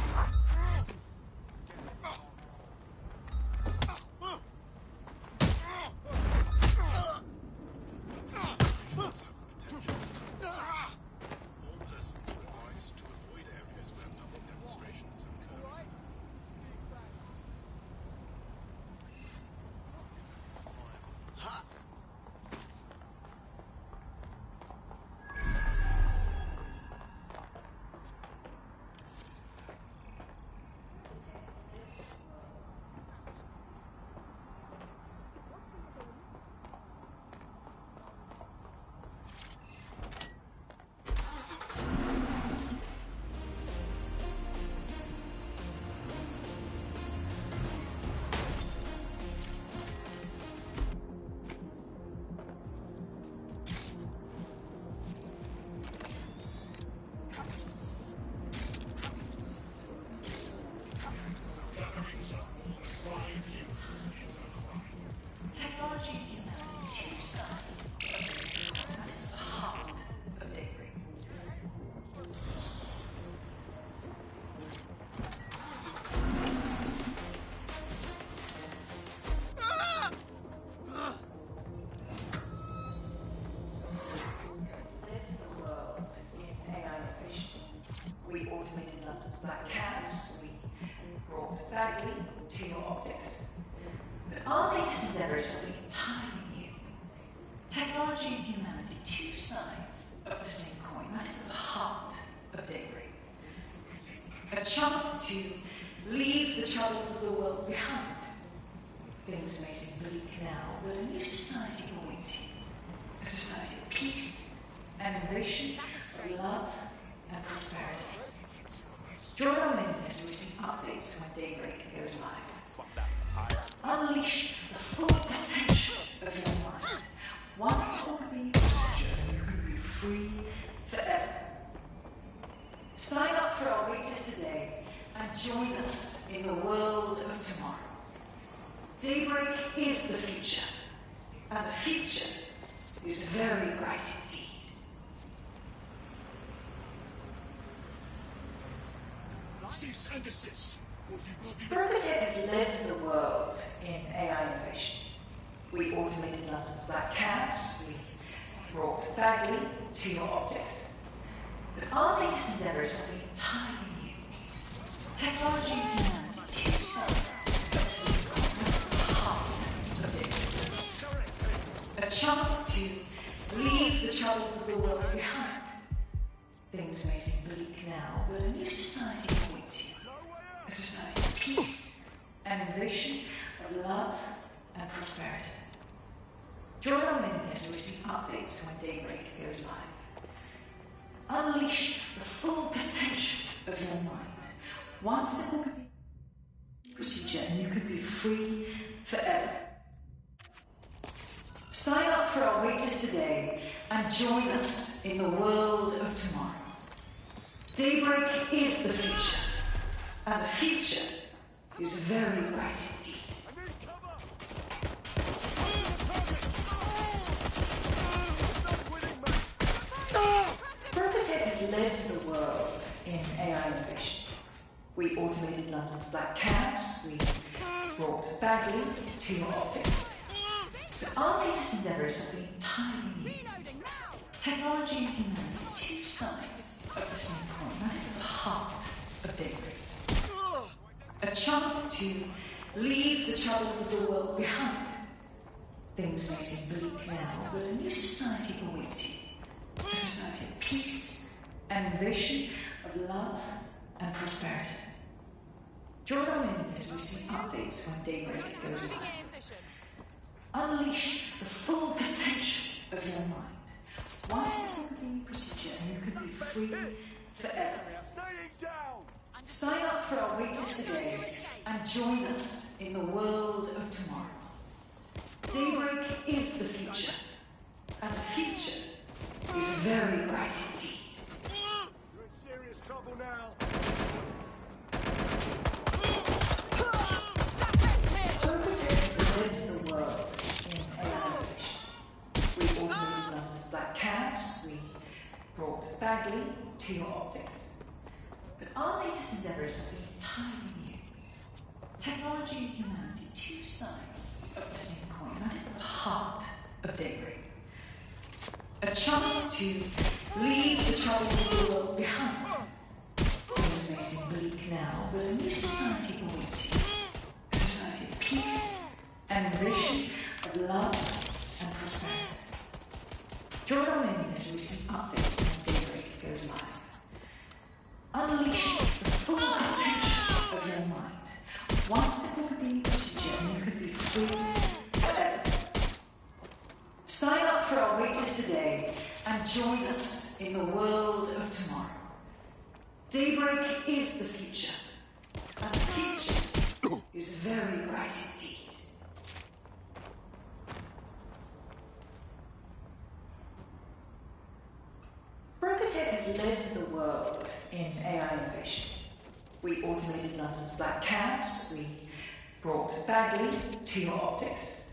We automated London's black cabs, we brought Bagley to your optics. But our latest endeavors have been entirely new. Technology and humanity, two sides of the same coin. That is the heart of Daybreak. A chance to leave the troubles of the world behind. Things may seem bleak now, but a new society awaits you. A society of peace and innovation, love and prosperity. Join our mailing list to receive updates when Daybreak goes live. Unleash the full potential of your mind. Once all being secure, you can be free forever. Sign up for our waitlist today and join us in the world of tomorrow. Daybreak is the future, and the future is very bright indeed. Cease and desist, or you will be... Brokotech has led the world in AI innovation. We automated London's black cabs, we brought Bagley to your optics. But our latest endeavors have been entirely new. Technology and humanity, two sides of the heart of it. A chance to leave the troubles of the world behind. Things may seem bleak now, but a new society awaits you. A society of peace and innovation, of love and prosperity. Join our mailing list to receive updates when Daybreak goes live. Unleash the full potential of your mind. One simple procedure and you can be free forever. Sign up for our waitlist today and join us in the world of tomorrow. Daybreak is the future, and the future is very bright indeed. led the world in AI innovation. We automated London's black cabs, we brought Bagley to your optics. But our latest endeavours have been entirely new. Technology and humanity, two sides of the same coin. That is at the heart of daybreak. A chance to leave the troubles of the world behind. Things may seem bleak now, but a new society awaits you. A society of peace and innovation, of love and prosperity. Join our mailing list to receive updates when daybreak goes live. Unleash the full potential of your mind. Once it can be procedure and you can be free forever. Sign up for our waitlist today and join us in the world of tomorrow. Daybreak is the future, and the future is very bright indeed. You're in serious trouble now. Led the world in AI innovation. We automated London's black cabs, we brought Bagley to your optics. But our latest endeavours have been entirely new. Technology and humanity, two sides of the same coin. That is at the heart of daybreak. A chance to leave the troubles of the world behind. Things may seem bleak now, but a new society awaits you. A society of peace and innovation, of love and prosperity. Join our mailing list to receive updates when daybreak goes live. Unleash the full potential of your mind. Once it will be procedure and you can be free forever. Sign up for our waitlist today and join us in the world of tomorrow. Daybreak is the future, and the future is very bright indeed. Brokotech has led the world in AI innovation. We automated London's black cabs, we brought Bagley to your optics.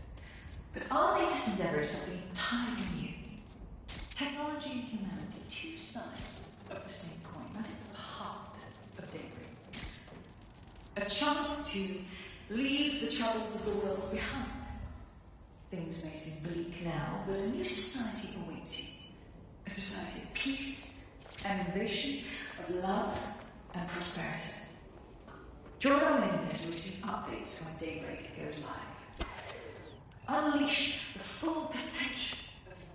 But our latest endeavours have been entirely new. Technology and humanity, two sides of the same coin. That is at the heart of daybreak. A chance to leave the troubles of the world behind. Things may seem bleak now, but a new society awaits you. A society of peace and innovation, of love and prosperity. Join our mailing list to receive updates when daybreak goes live. Unleash the full potential of your mind.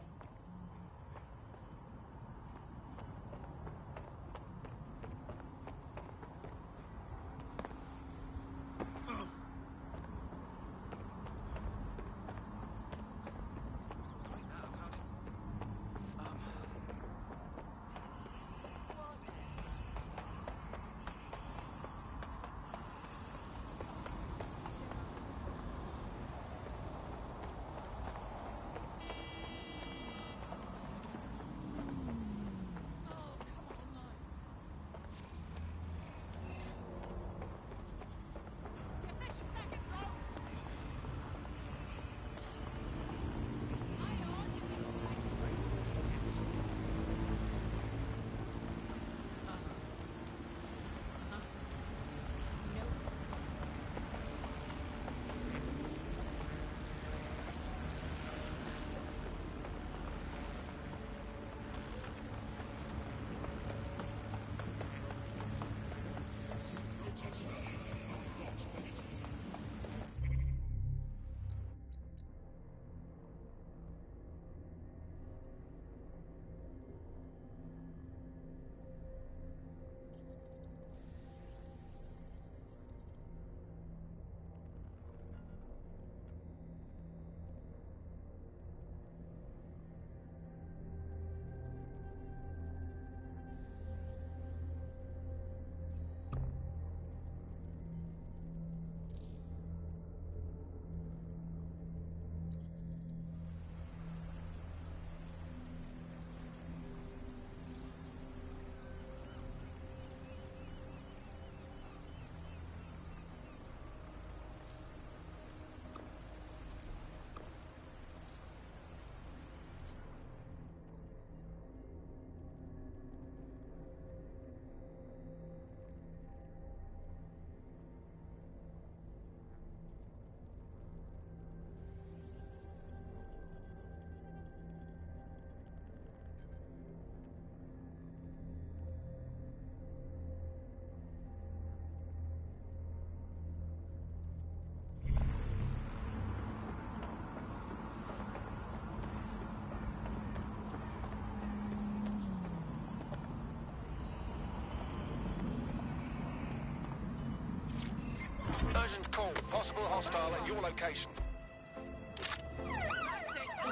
hostile at your location.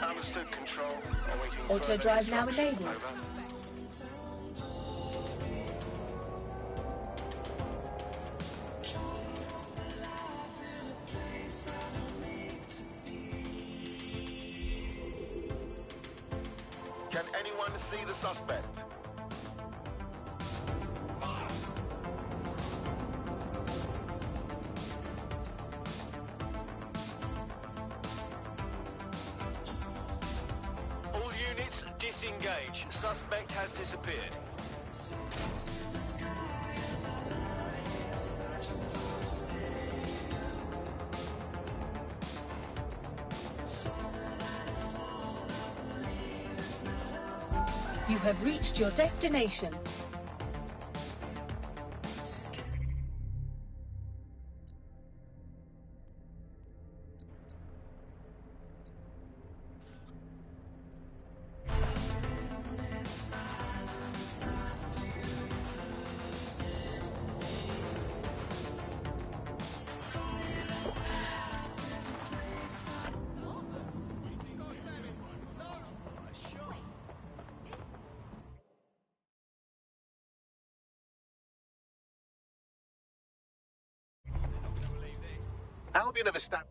Understood, Control. Awaiting Auto further drive now instruction. enabled. Over. Can anyone see the suspect? All units, disengage. Suspect has disappeared. You have reached your destination. Albion have established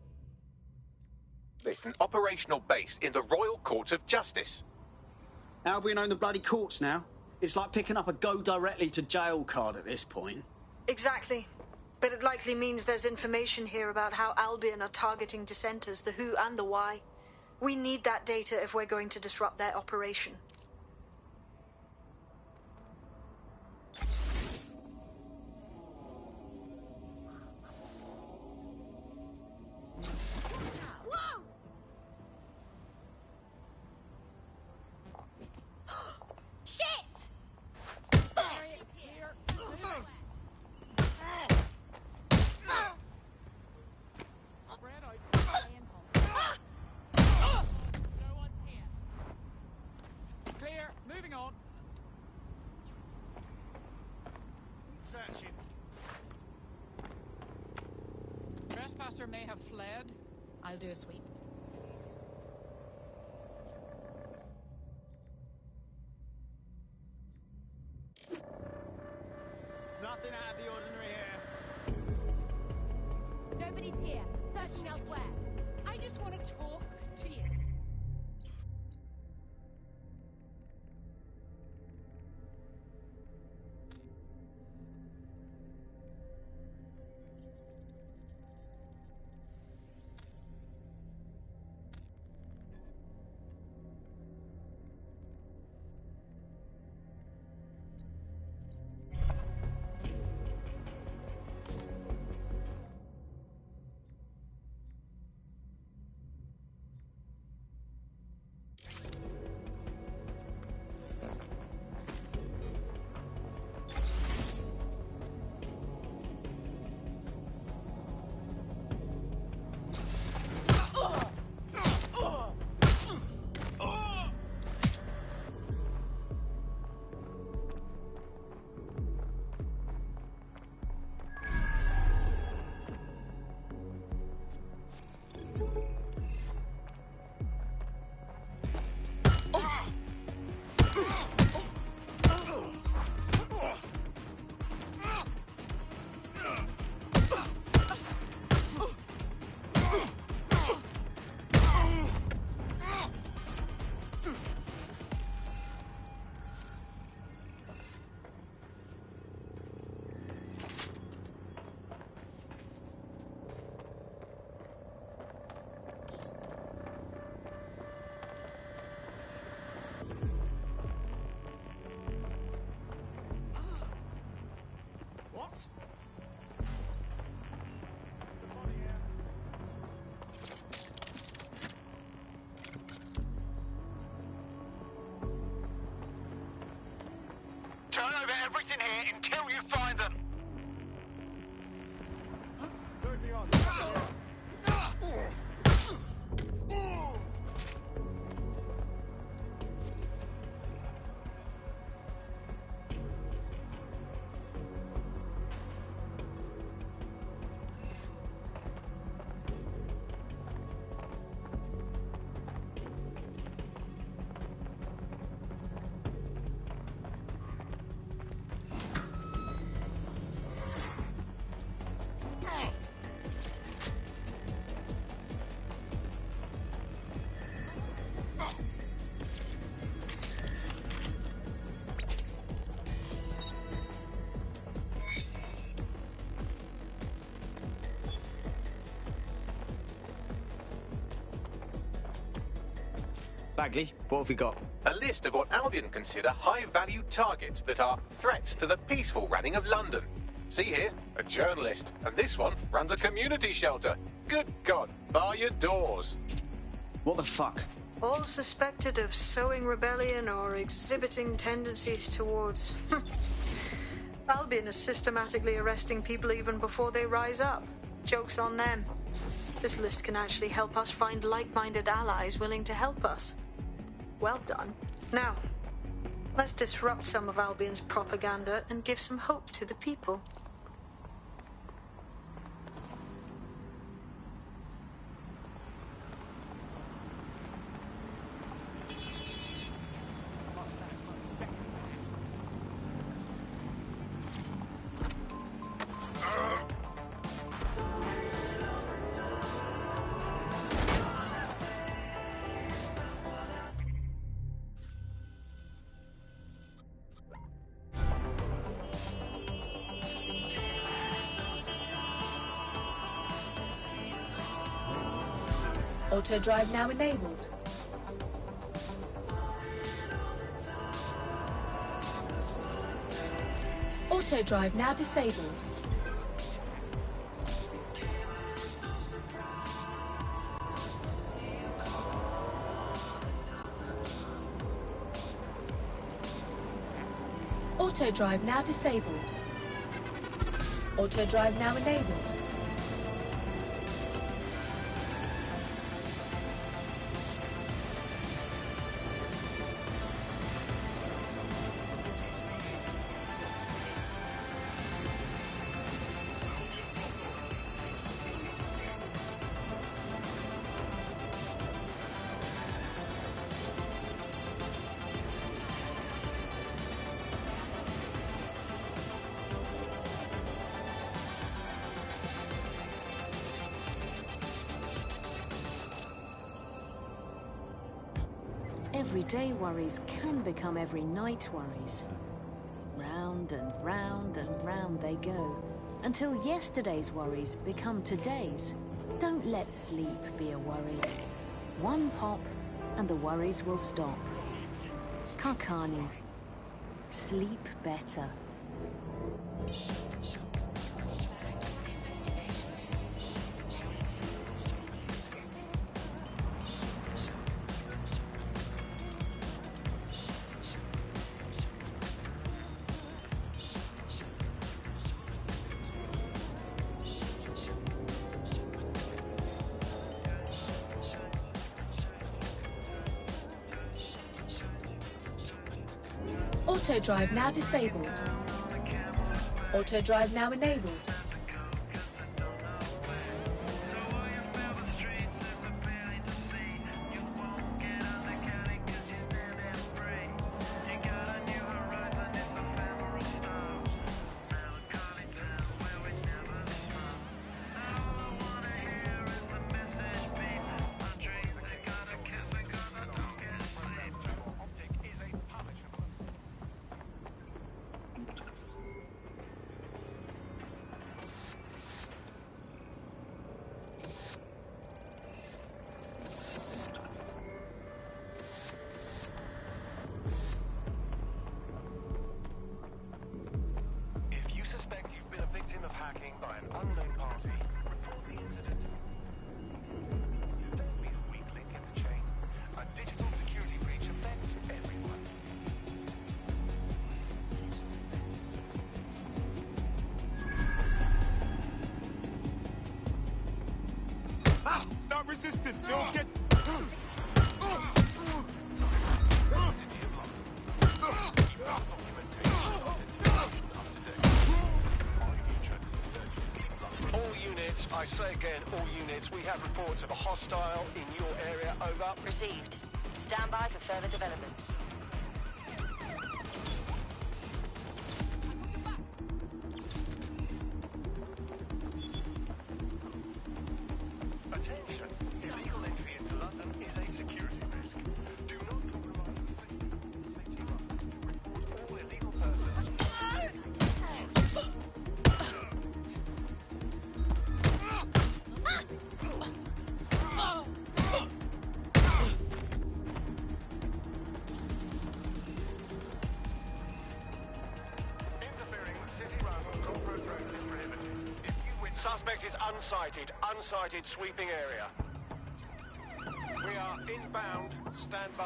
an operational base in the Royal Court of Justice. Albion own the bloody courts now. It's like picking up a go directly to jail card at this point. Exactly. But it likely means there's information here about how Albion are targeting dissenters, the who and the why. We need that data if we're going to disrupt their operation. Clear. Moving on. Searching. Trespasser may have fled. I'll do a sweep. Nothing out of the ordinary here. Nobody's here. Searching elsewhere. I just want to talk to you. Bagley, what have we got? A list of what Albion consider high-value targets that are threats to the peaceful running of London. See here, a journalist, and this one runs a community shelter. Good God, bar your doors. What the fuck? All suspected of sowing rebellion or exhibiting tendencies towards... Albion is systematically arresting people even before they rise up. Joke's on them. This list can actually help us find like-minded allies willing to help us. Well done. Now, let's disrupt some of Albion's propaganda and give some hope to the people. Auto drive now enabled. Auto drive now disabled. Auto drive now disabled. Auto drive now enabled. Everyday worries can become every night worries. Round and round and round they go, until yesterday's worries become today's. Don't let sleep be a worry. One pop and the worries will stop. Kakani. Sleep better. Auto drive now disabled. Auto drive now enabled. Stop resisting! You'll get... All units, I say again, all units, we have reports of a hostile in your area, over. Received. Stand by for further developments. Attention, illegal entry into London is a security risk. Do not compromise the safety of report all illegal persons. Suspect is unsighted. Unsighted sweeping area. We are inbound. Stand by.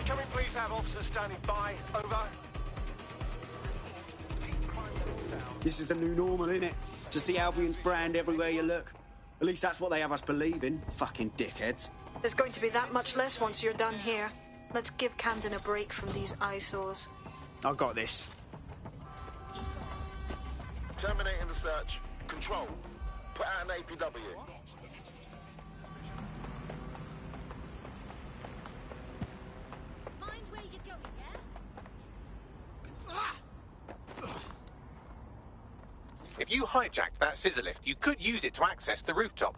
Can we please have officers standing by? Over. This is the new normal, innit? To see Albion's brand everywhere you look. At least that's what they have us believing, fucking dickheads. There's going to be that much less once you're done here. Let's give Camden a break from these eyesores. I got this. Terminating the search. Control. Put out an APW. Mind where you're going, yeah? If you hijacked that scissor lift, you could use it to access the rooftop.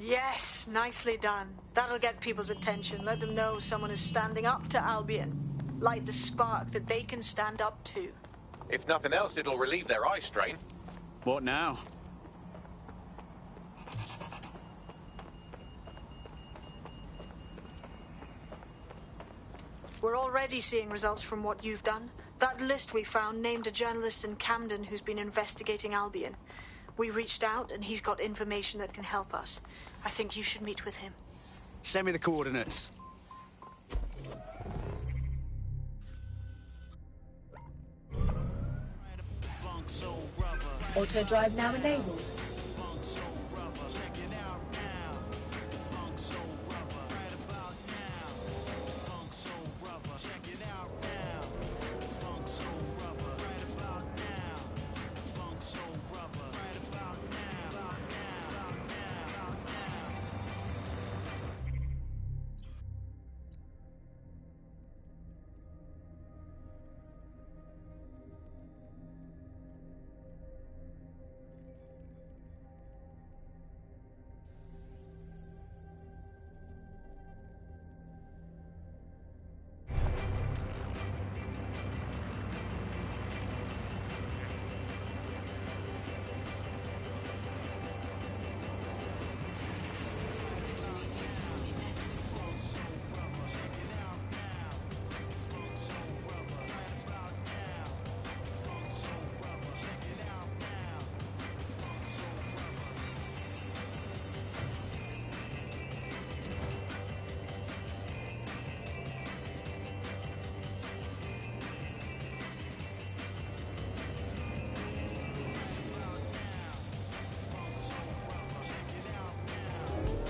Yes, nicely done. That'll get people's attention. Let them know someone is standing up to Albion. Light the spark that they can stand up to. If nothing else, it'll relieve their eye strain. What now? We're already seeing results from what you've done. That list we found named a journalist in Camden who's been investigating Albion. We reached out and he's got information that can help us. I think you should meet with him. Send me the coordinates. Auto drive now enabled.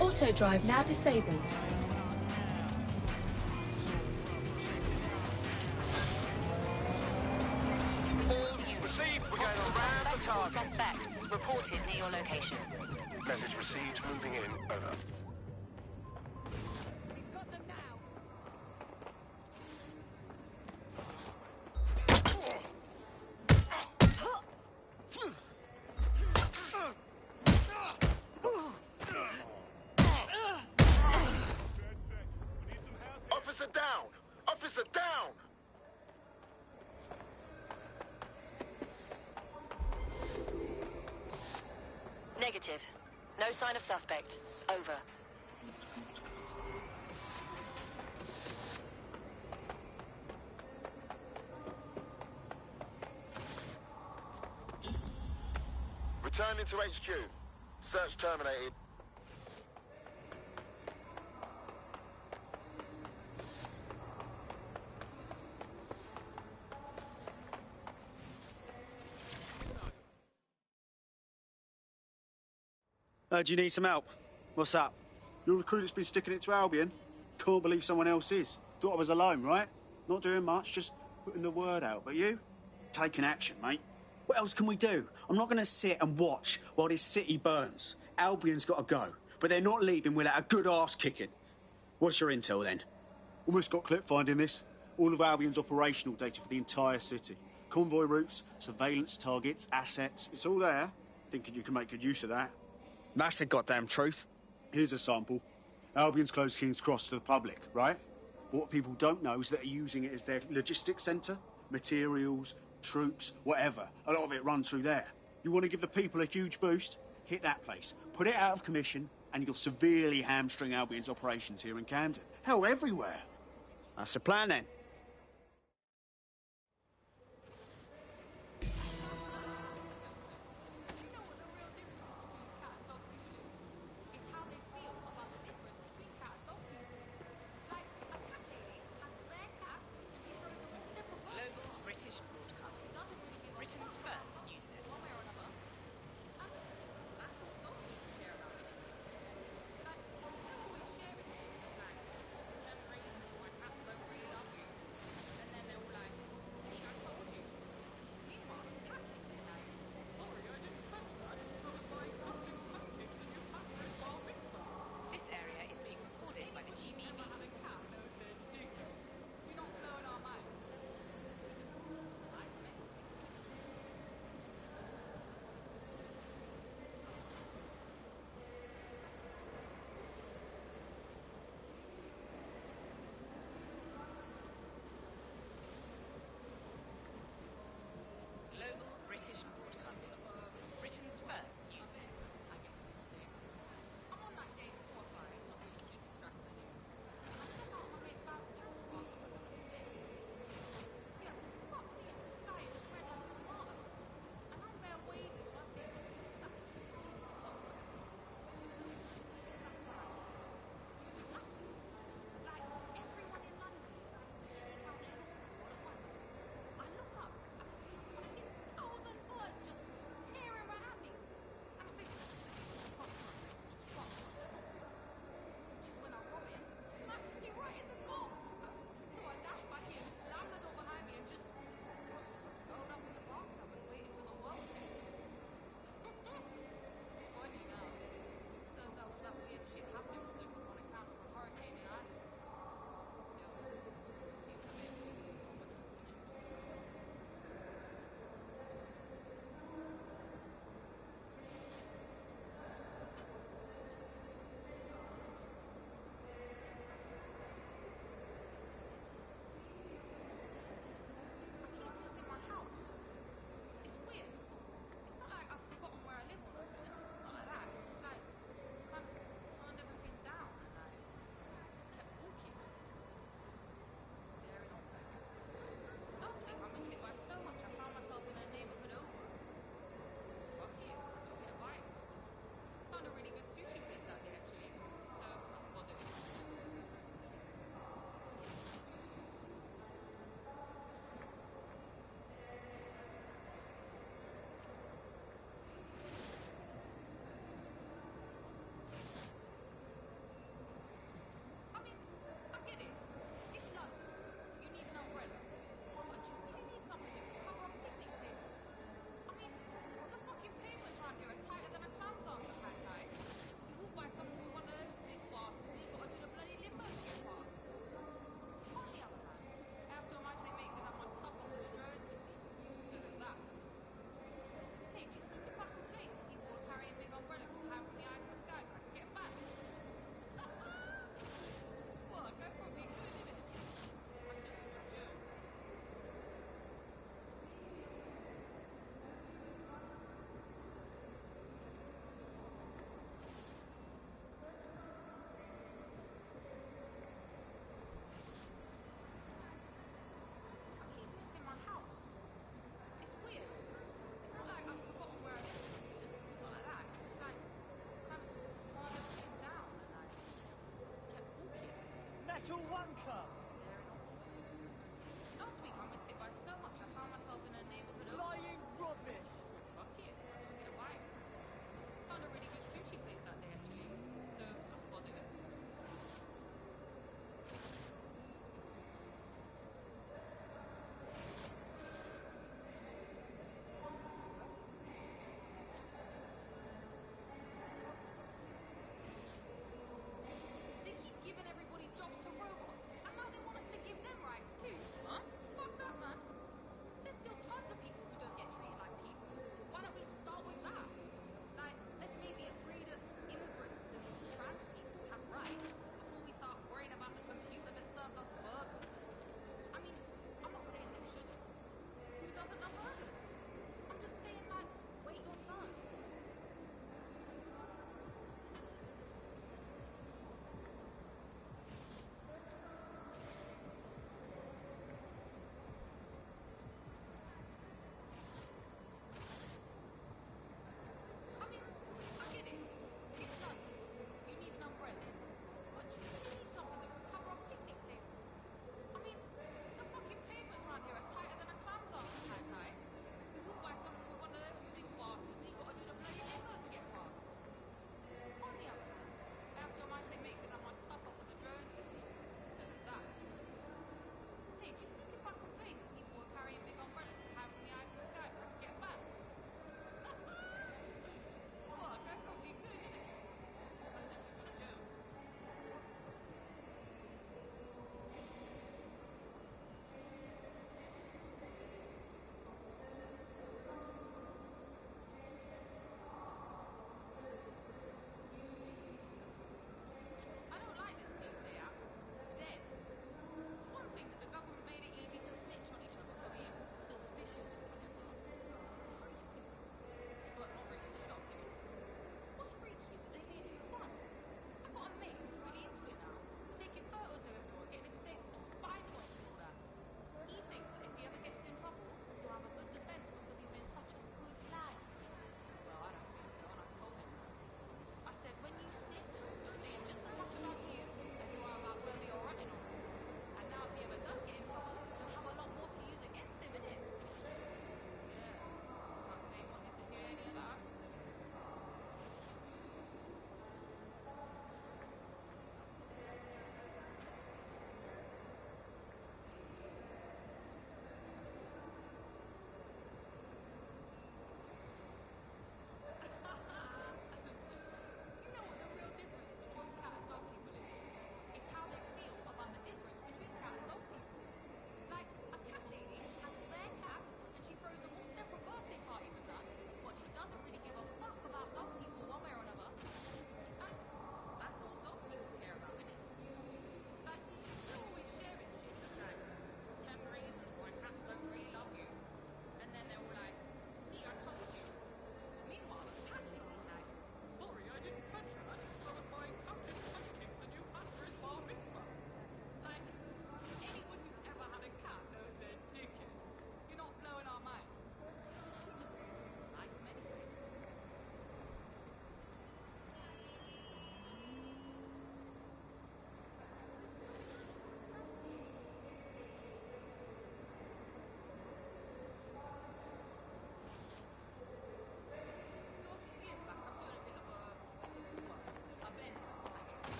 Auto drive now disabled. Received. We're going around the target. Suspects reported near your location. Message received. Moving in. Over. Officer down! Officer down! Negative. No sign of suspect. Over. Returning to HQ. Search terminated. Do you need some help? What's up? You're the crew that's been sticking it to Albion? Can't believe someone else is. Thought I was alone, right? Not doing much, just putting the word out. But you? Taking action, mate. What else can we do? I'm not going to sit and watch while this city burns. Albion's got to go, but they're not leaving without a good arse kicking. What's your intel then? Almost got clip finding this. All of Albion's operational data for the entire city. Convoy routes, surveillance targets, assets. It's all there. Thinking you can make good use of that. That's the goddamn truth. Here's a sample. Albion's closed King's Cross to the public, right? What people don't know is that they're using it as their logistics centre. Materials, troops, whatever. A lot of it runs through there. You want to give the people a huge boost? Hit that place. Put it out of commission, and you'll severely hamstring Albion's operations here in Camden. Hell, everywhere. That's the plan, then.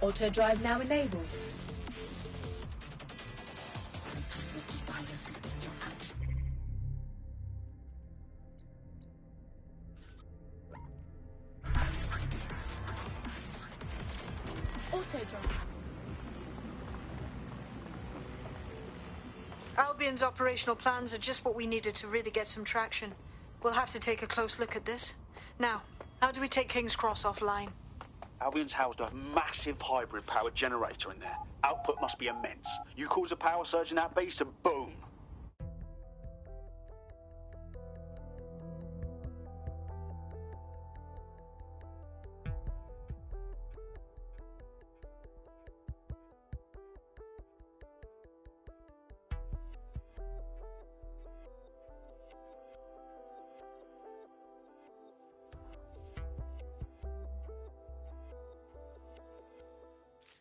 Auto drive now enabled. Auto drive. Albion's operational plans are just what we needed to really get some traction. We'll have to take a close look at this. Now, how do we take King's Cross offline? Albion's housed a massive hybrid powered generator in there. Output must be immense. You cause a power surge in that beast and boom.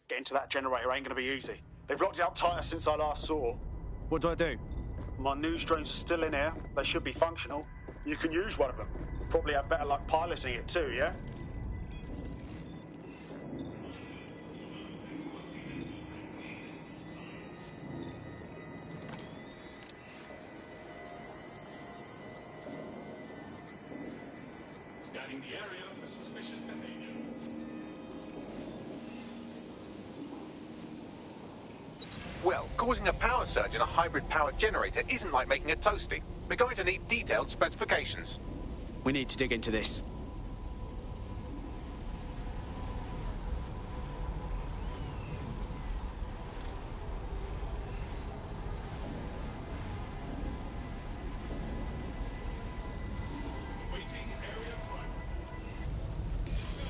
Getting to that generator ain't gonna be easy. They've locked it up tighter since I last saw. What do I do? My news drones are still in here. They should be functional. You can use one of them. Probably have better luck piloting it too, yeah? Scanning the area for suspicious behavior. Well, causing a power surge in a hybrid-powered generator isn't like making a toasty. We're going to need detailed specifications. We need to dig into this.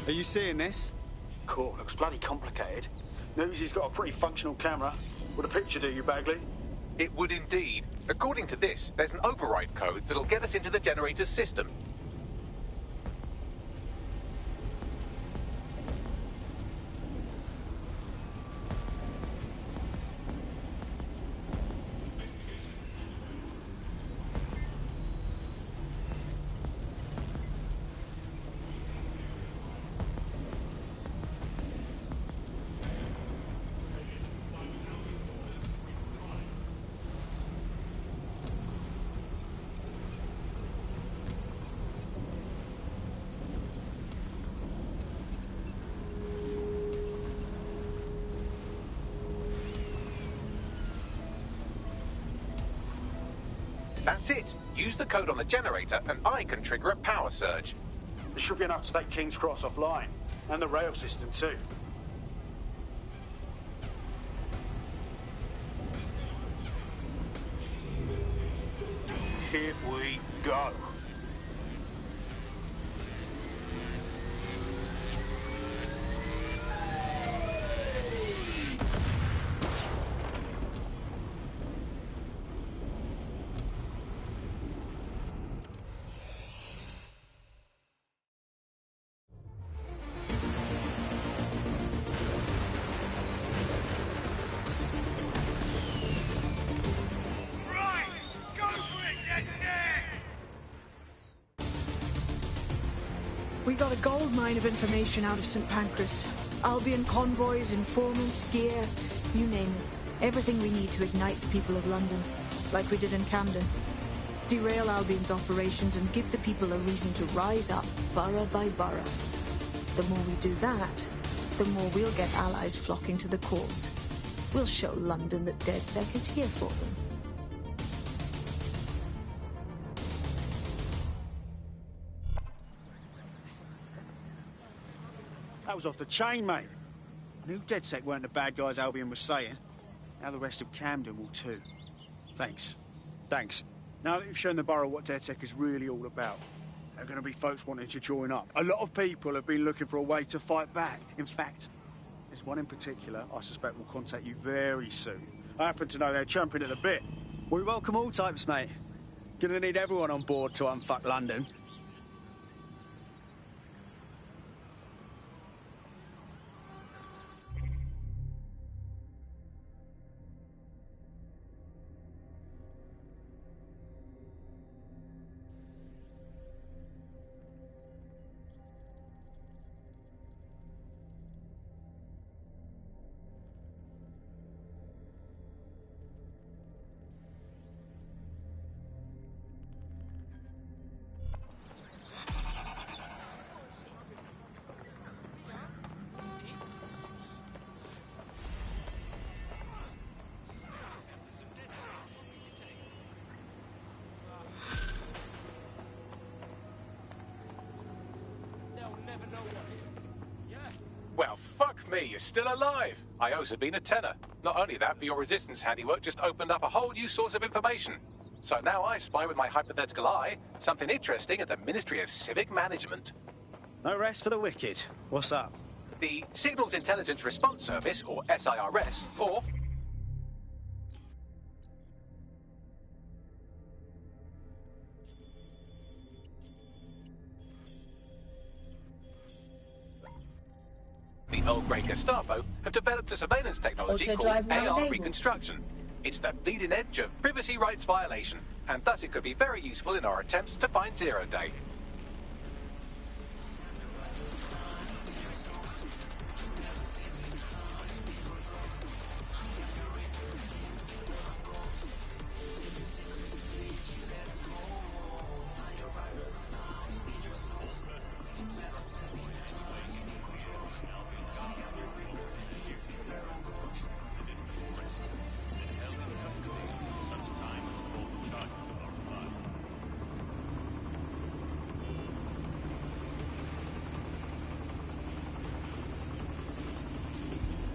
Are you seeing this? Cool, looks bloody complicated. Newsy's got a pretty functional camera. Would a picture do you, Bagley? It would indeed. According to this, there's an override code that'll get us into the generator's system. That's it. Use the code on the generator and I can trigger a power surge. There should be enough to take King's Cross offline. And the rail system too. Here we go. We got a gold mine of information out of St. Pancras. Albion convoys, informants, gear, you name it. Everything we need to ignite the people of London, like we did in Camden. Derail Albion's operations and give the people a reason to rise up, borough by borough. The more we do that, the more we'll get allies flocking to the cause. We'll show London that DedSec is here for them. That was off the chain, mate. I knew DedSec weren't the bad guys Albion was saying. Now the rest of Camden will too. Thanks. Thanks. Now that you've shown the borough what DedSec is really all about, there are going to be folks wanting to join up. A lot of people have been looking for a way to fight back. In fact, there's one in particular I suspect will contact you very soon. I happen to know they're champing at the bit. We welcome all types, mate. Gonna need everyone on board to unfuck London. Well, fuck me, you're still alive. I owe Sabine a tenner. Not only that, but your resistance handiwork just opened up a whole new source of information. So now I spy with my hypothetical eye something interesting at the Ministry of Civic Management. No rest for the wicked. What's up? The Signals Intelligence Response Service, or SIRS, or... the Earl Grey Gestapo have developed a surveillance technology called AR reconstruction. It's the bleeding edge of privacy rights violation, and thus it could be very useful in our attempts to find Zero Day.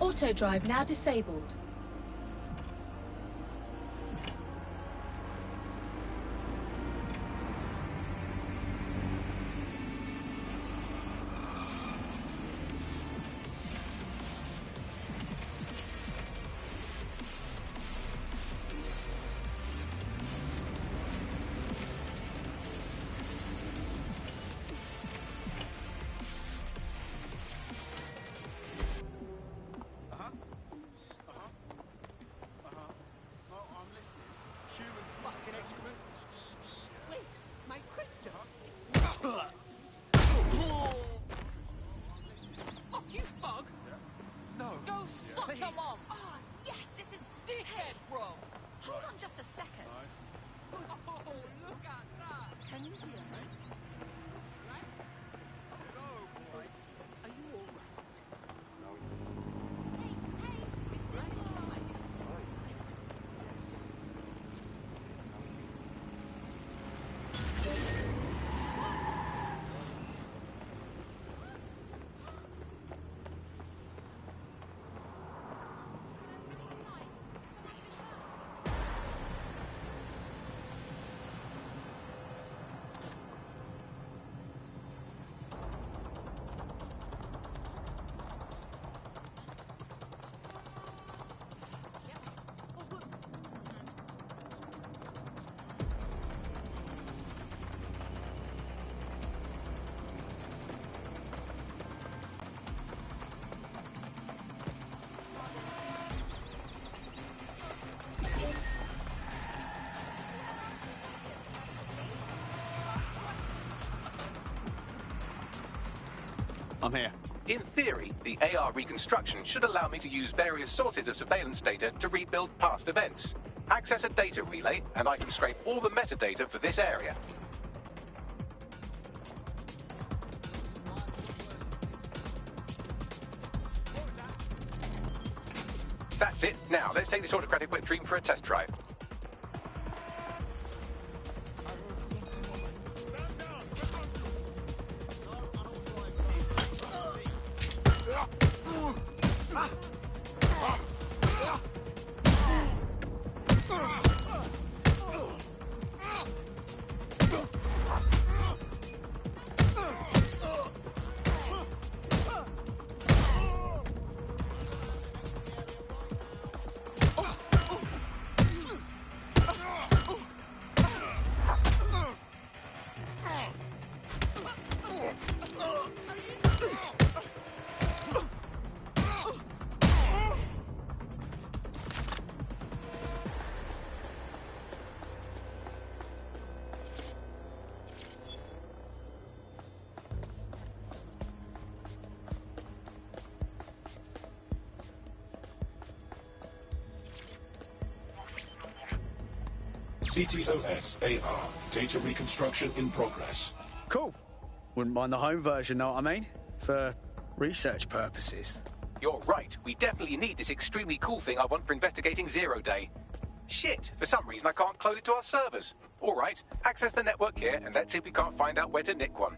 Auto drive now disabled. I'm here. In theory, the AR reconstruction should allow me to use various sources of surveillance data to rebuild past events. Access a data relay, and I can scrape all the metadata for this area. That's it. Now, let's take this autocratic wet dream for a test drive. CTOS-AR. Data reconstruction in progress. Cool. Wouldn't mind the home version, know what I mean? For research purposes. You're right. We definitely need this extremely cool thing I want for investigating Zero Day. Shit, for some reason I can't clone it to our servers. All right, access the network here and let's see if we can't find out where to nick one.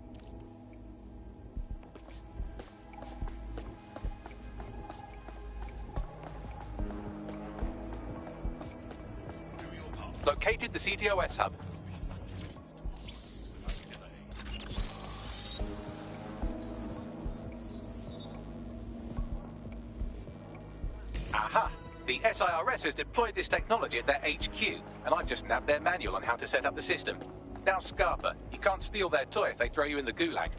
located the CTOS hub. Aha! The SIRS has deployed this technology at their HQ, and I've just nabbed their manual on how to set up the system. Now, Scarpa, you can't steal their toy if they throw you in the gulag.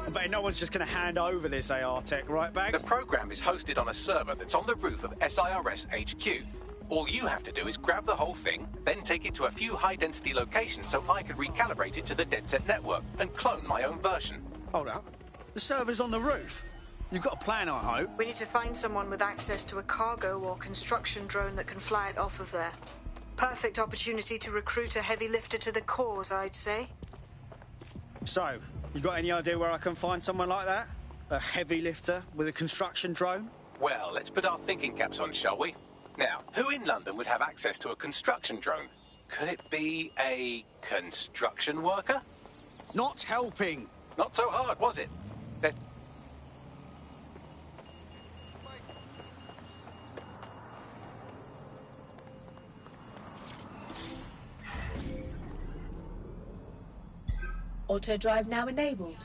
I bet no one's just going to hand over this AR tech, right, Bags? The program is hosted on a server that's on the roof of SIRS HQ. All you have to do is grab the whole thing, then take it to a few high-density locations so I can recalibrate it to the DedSet network and clone my own version. Hold up. The server's on the roof. You've got a plan, I hope. We need to find someone with access to a cargo or construction drone that can fly it off of there. Perfect opportunity to recruit a heavy lifter to the cause, I'd say. So, you got any idea where I can find someone like that? A heavy lifter with a construction drone? Well, let's put our thinking caps on, shall we? Now, who in London would have access to a construction drone? Could it be a construction worker? Not helping. Not so hard, was it? Auto drive now enabled.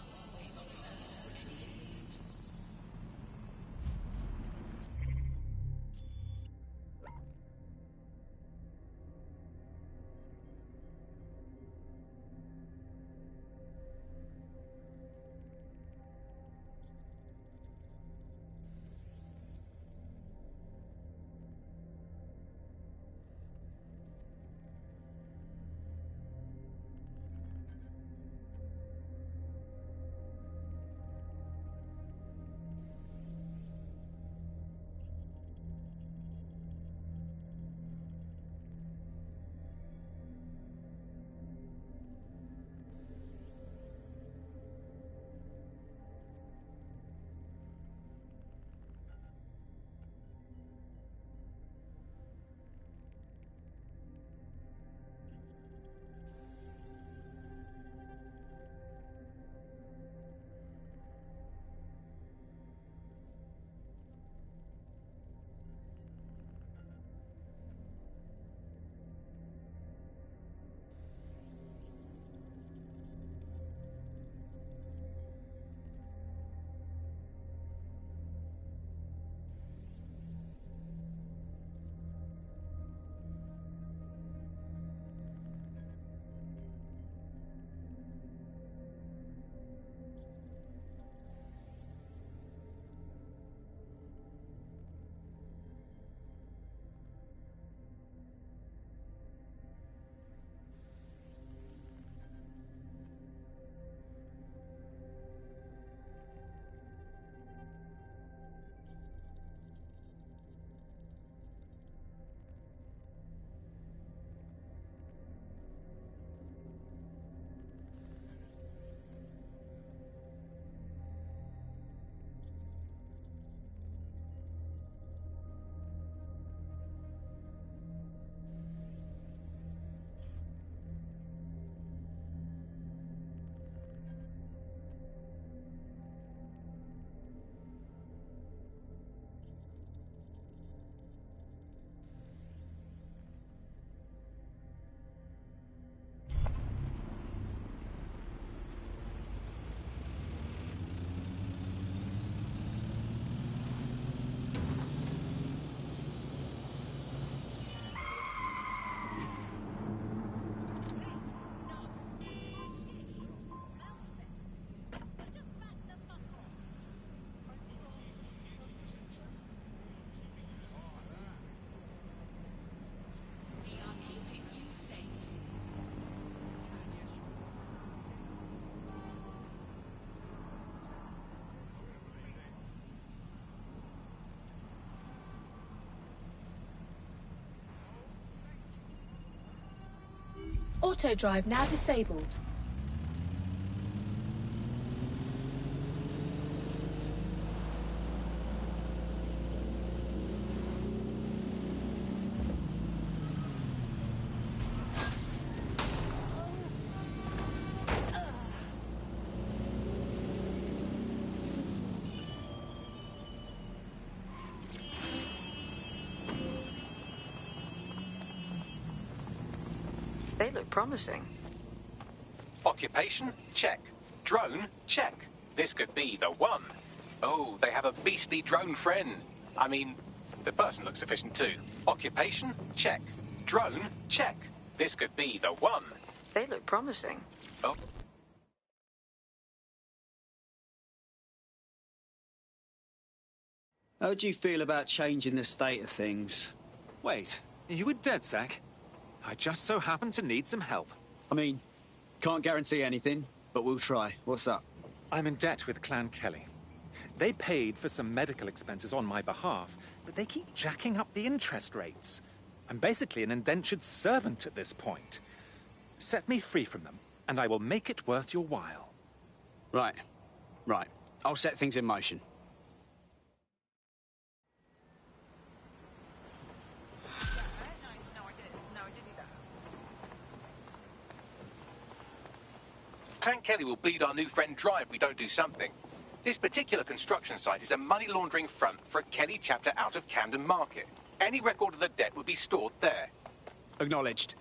Auto drive now disabled. They look promising. Occupation? Check. Drone? Check. This could be the one. Oh, they have a beastly drone friend. I mean, the person looks efficient too. Occupation? Check. Drone? Check. This could be the one. They look promising. Oh. How do you feel about changing the state of things? Wait, you were DedSec? I just so happen to need some help. I mean, can't guarantee anything, but we'll try. What's up? I'm in debt with Clan Kelly. They paid for some medical expenses on my behalf, but they keep jacking up the interest rates. I'm basically an indentured servant at this point. Set me free from them, and I will make it worth your while. Right. I'll set things in motion. Clan Kelly will bleed our new friend dry if we don't do something. This particular construction site is a money laundering front for a Kelly chapter out of Camden Market. Any record of the debt would be stored there. Acknowledged.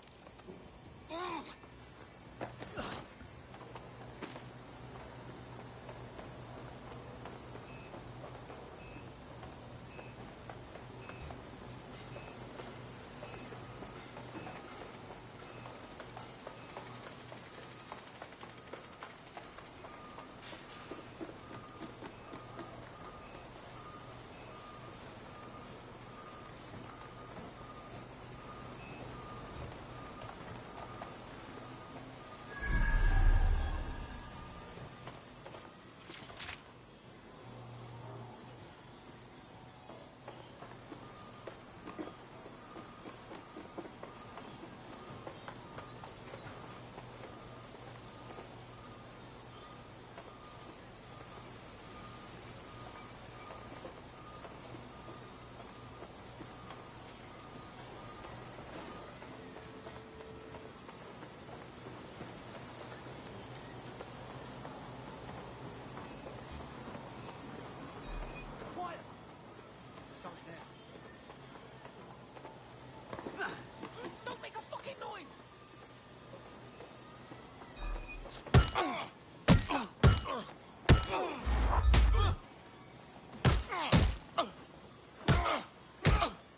Don't make a fucking noise!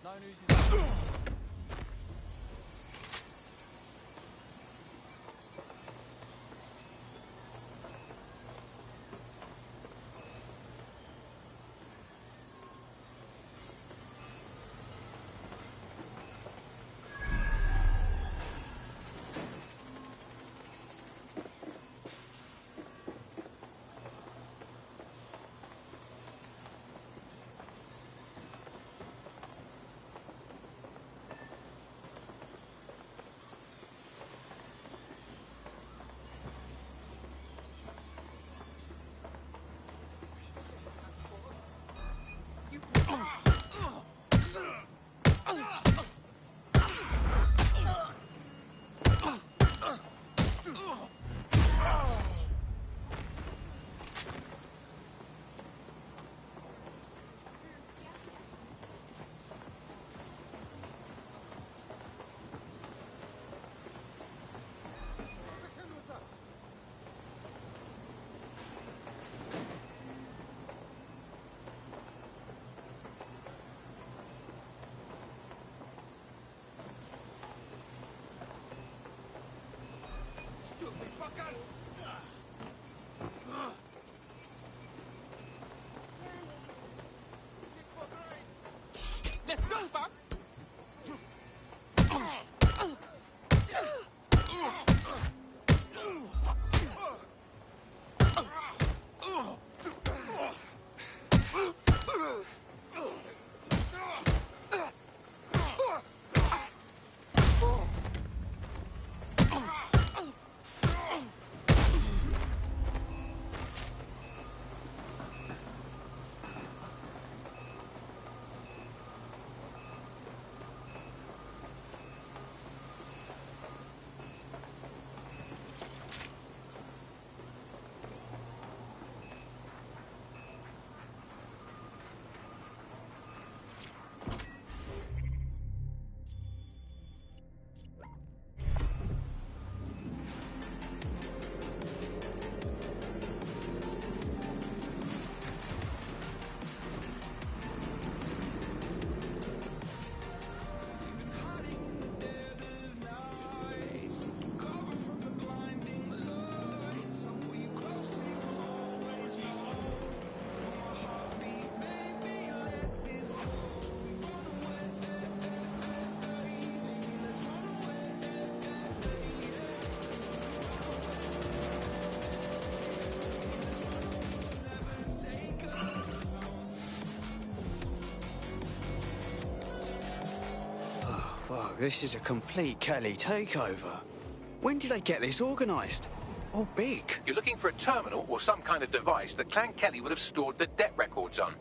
No news is Let's go, Bob! This is a complete Kelly takeover. When did they get this organised? Or big? You're looking for a terminal or some kind of device that Clan Kelly would have stored the debt records on.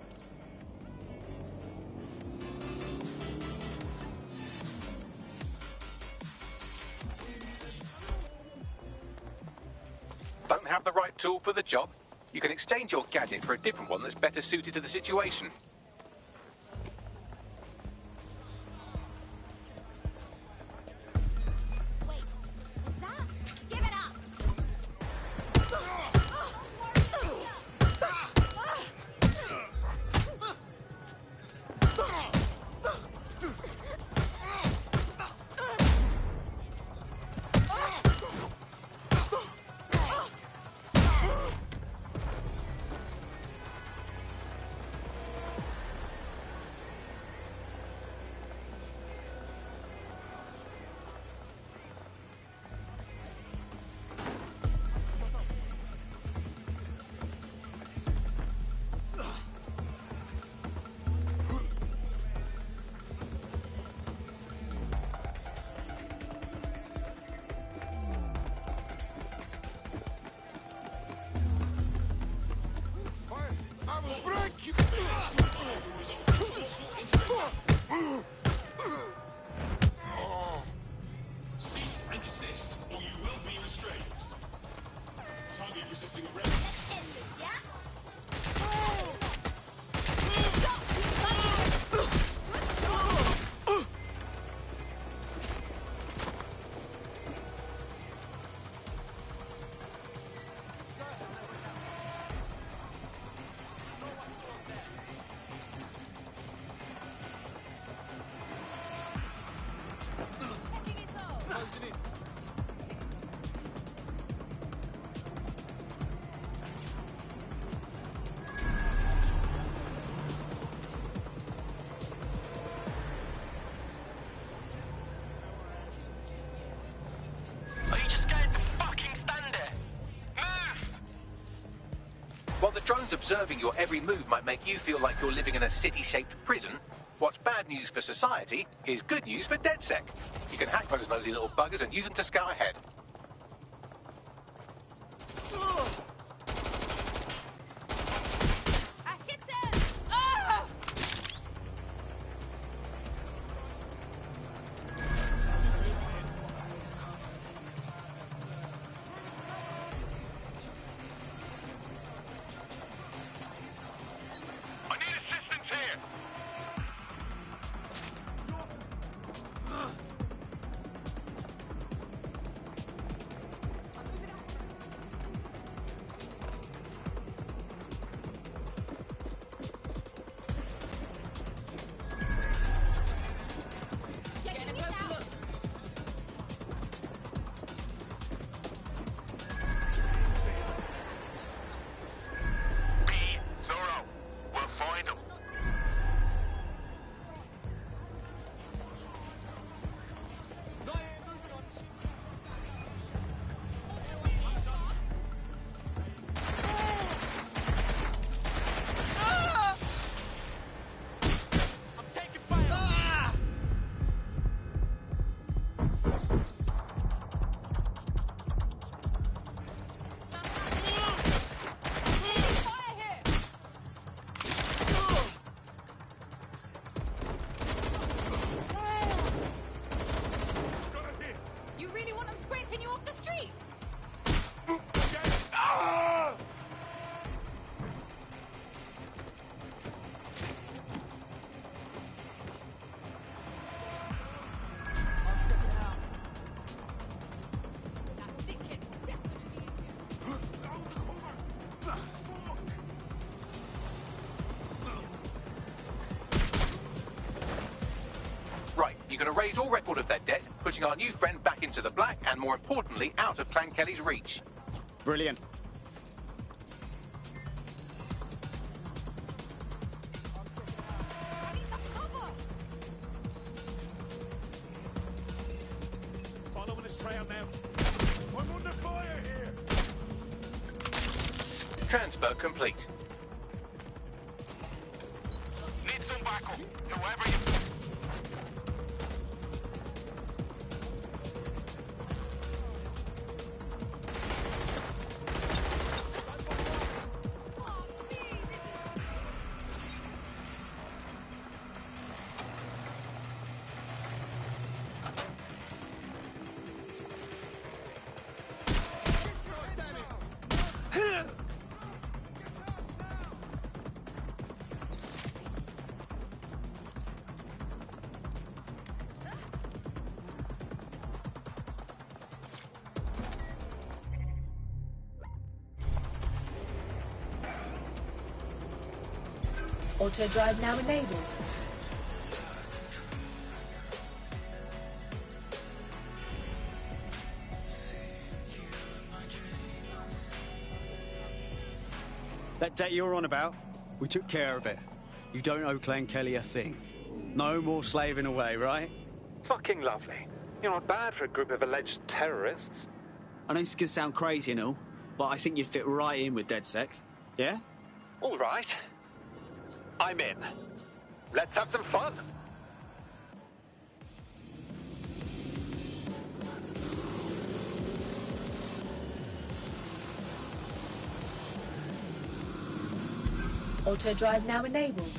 Don't have the right tool for the job? You can exchange your gadget for a different one that's better suited to the situation. Cease and desist, or you will be restrained. Target resisting arrest. While the drones observing your every move might make you feel like you're living in a city-shaped prison, what's bad news for society is good news for DedSec. You can hack those nosy little buggers and use them to scout ahead. You can erase all record of their debt, putting our new friend back into the black and, more importantly, out of Clan Kelly's reach. Brilliant. Following this trail now. I'm under fire here. Transfer complete. Need some backup. Whoever you... Auto drive now enabled. That debt you're on about, we took care of it. You don't owe Clan Kelly a thing. No more slaving away, right? Fucking lovely. You're not bad for a group of alleged terrorists. I know this can sound crazy and all, but I think you'd fit right in with DedSec. Yeah? All right. I'm in. Let's have some fun. Auto drive now enabled.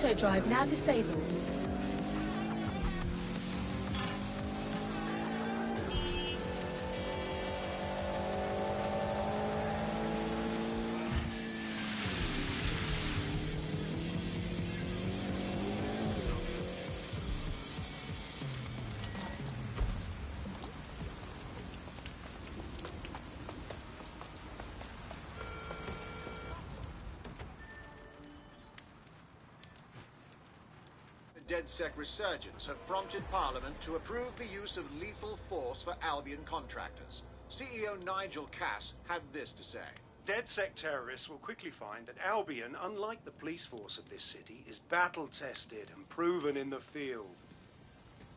Auto drive now disabled. DedSec resurgence have prompted Parliament to approve the use of lethal force for Albion contractors. CEO Nigel Cass had this to say. DedSec terrorists will quickly find that Albion, unlike the police force of this city, is battle-tested and proven in the field.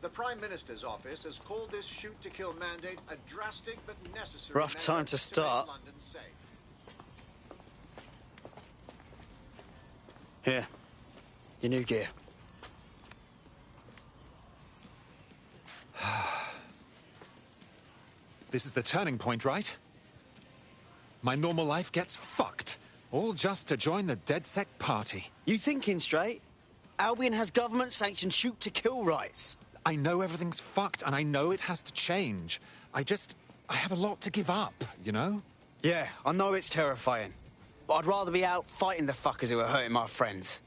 The Prime Minister's office has called this shoot-to-kill mandate a drastic but necessary Rough time to start. make London safe. Here. Your new gear. This is the turning point, right? My normal life gets fucked. All just to join the DedSec party. You thinking straight? Albion has government-sanctioned shoot-to-kill rights. I know everything's fucked, and I know it has to change. I have a lot to give up, you know? Yeah, I know it's terrifying. But I'd rather be out fighting the fuckers who are hurting my friends.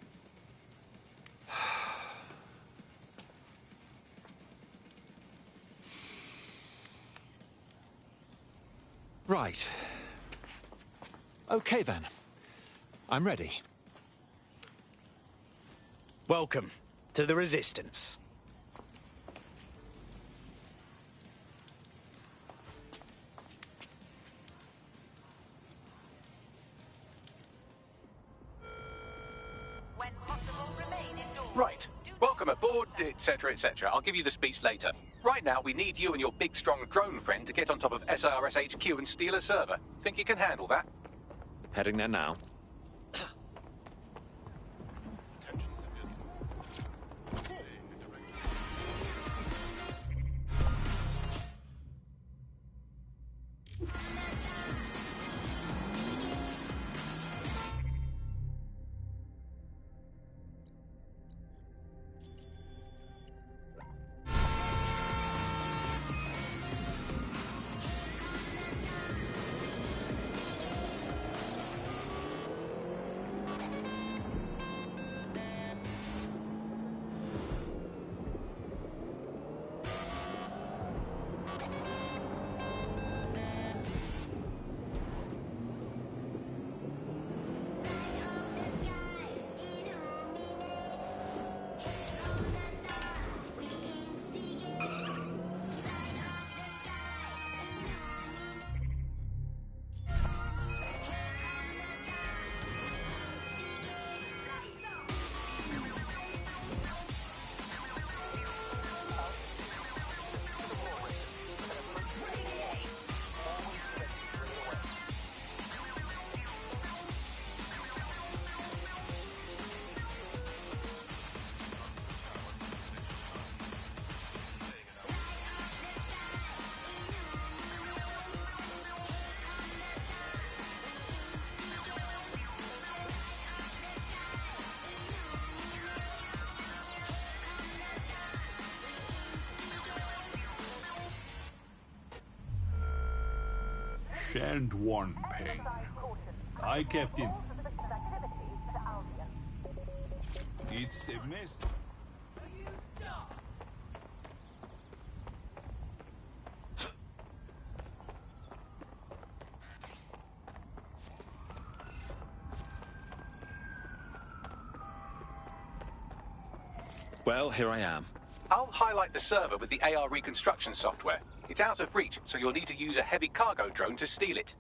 Right. Okay, then. I'm ready. Welcome to the Resistance. Right. Welcome aboard, etc., etc. I'll give you the speech later. Right now, we need you and your big, strong drone friend to get on top of SRS HQ and steal a server. Think you can handle that? Heading there now. Attention civilians. Shan't one ping. Aye, Captain. It's a mess. Well, here I am. I'll highlight the server with the AR reconstruction software. It's out of reach, so you'll need to use a heavy cargo drone to steal it.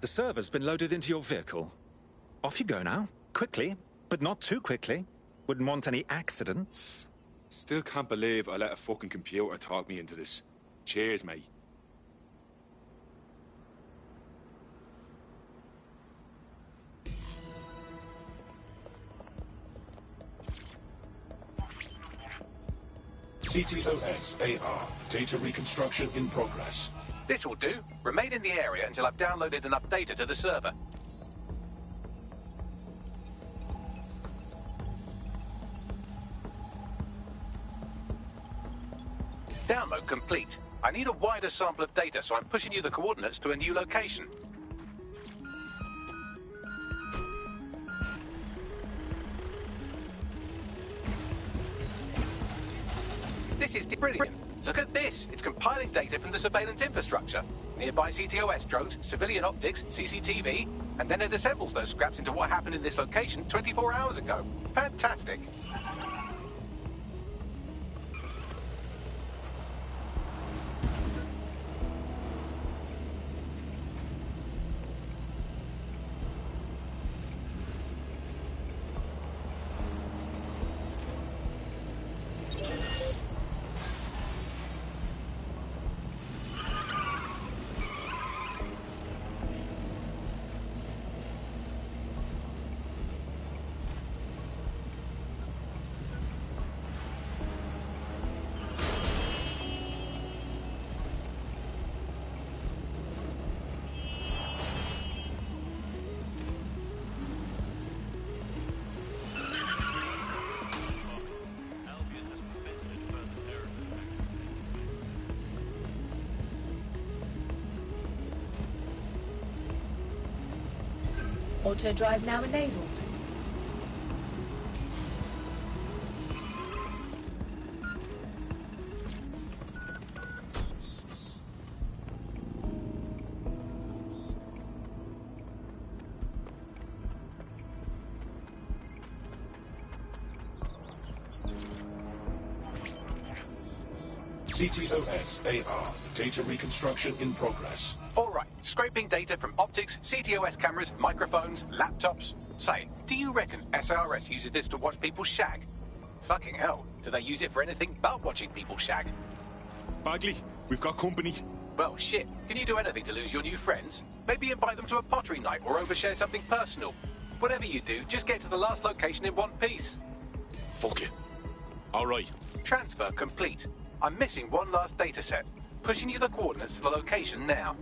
The server's been loaded into your vehicle. Off you go now. Quickly, but not too quickly. Wouldn't want any accidents. Still can't believe I let a fucking computer talk me into this. Cheers, mate. CTOS-AR. Data reconstruction in progress. This will do. Remain in the area until I've downloaded enough data to the server. Download complete. I need a wider sample of data, so I'm pushing you the coordinates to a new location. This is brilliant. Look at this. It's compiling data from the surveillance infrastructure. Nearby CTOS drones, civilian optics, CCTV, and then it assembles those scraps into what happened in this location 24 hours ago. Fantastic. Auto drive now enabled. CTOS-AR. Data reconstruction in progress. All right, scraping data from optics, CTOS cameras, microphones, laptops. Say, do you reckon SRS uses this to watch people shag? Fucking hell, do they use it for anything but watching people shag? Bagley, we've got company. Well, shit, can you do anything to lose your new friends? Maybe invite them to a pottery night or overshare something personal. Whatever you do, just get to the last location in one piece. Fuck it. All right. Transfer complete. I'm missing one last data set. Pushing you the coordinates to the location now.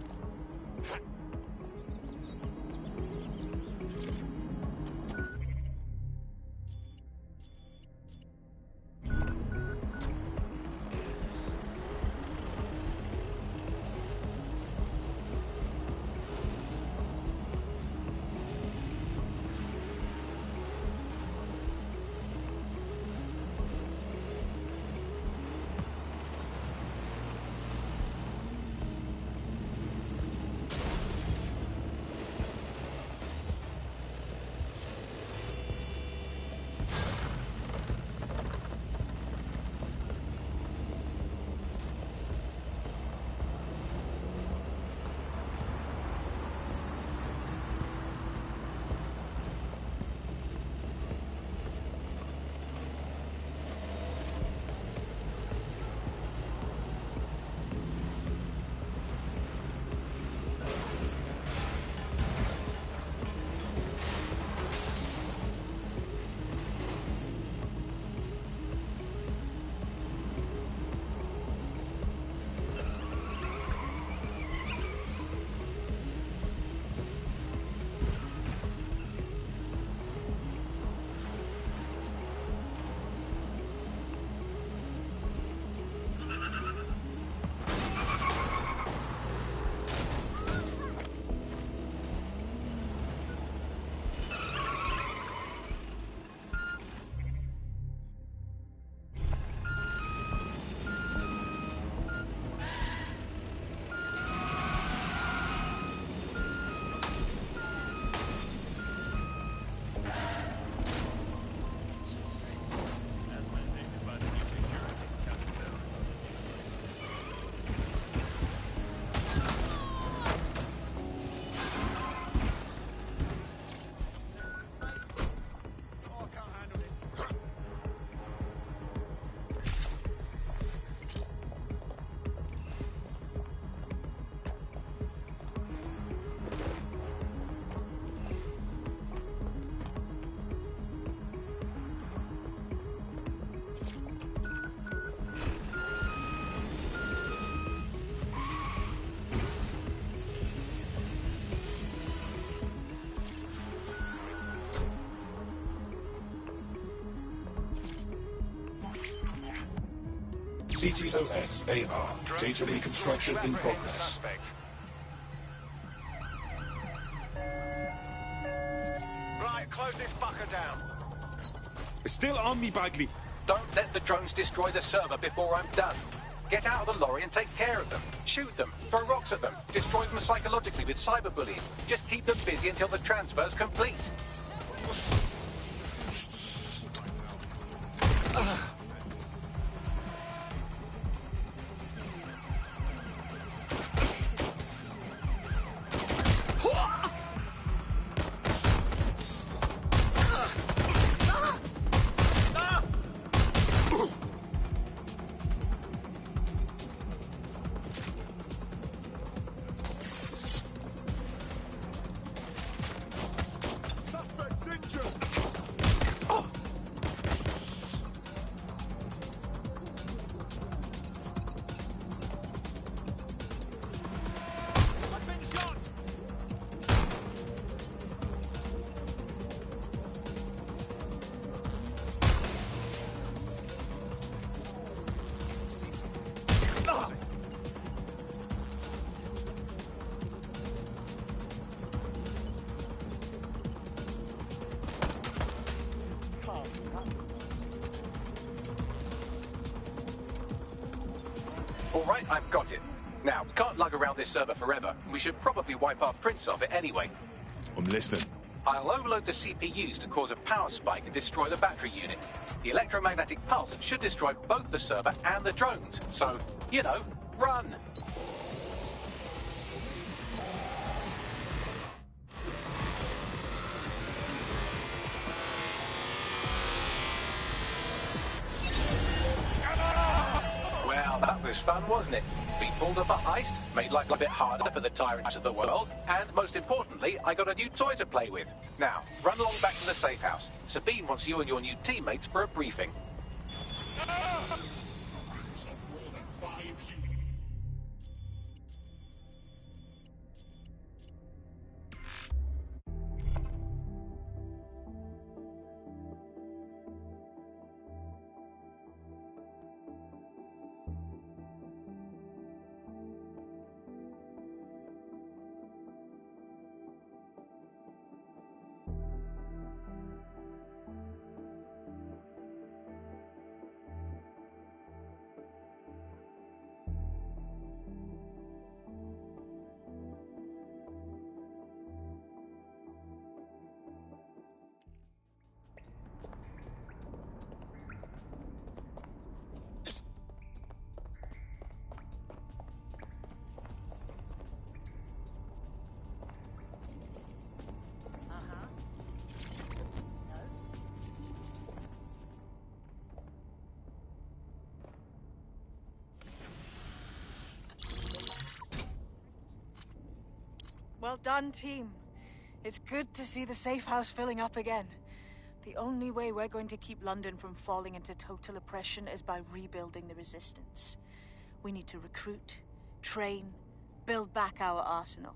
CTOS-AR. Data reconstruction in progress. Right, close this fucker down. It's still on me, Bagley. Don't let the drones destroy the server before I'm done. Get out of the lorry and take care of them. Shoot them, throw rocks at them, destroy them psychologically with cyberbullying. Just keep them busy until the transfer's complete. All right, I've got it. Now, we can't lug around this server forever. We should probably wipe our prints off it anyway. I'm listening. I'll overload the CPUs to cause a power spike and destroy the battery unit. The electromagnetic pulse should destroy both the server and the drones. So, you know, run! Well, that was fun, wasn't it? We pulled off a heist, made life a bit harder for the tyrants of the world, and most importantly, I got a new toy to play with. Now, run along back to the safe house. Sabine wants you and your new teammates for a briefing. Well done, team. It's good to see the safe house filling up again. The only way we're going to keep London from falling into total oppression is by rebuilding the resistance. We need to recruit, train, build back our arsenal.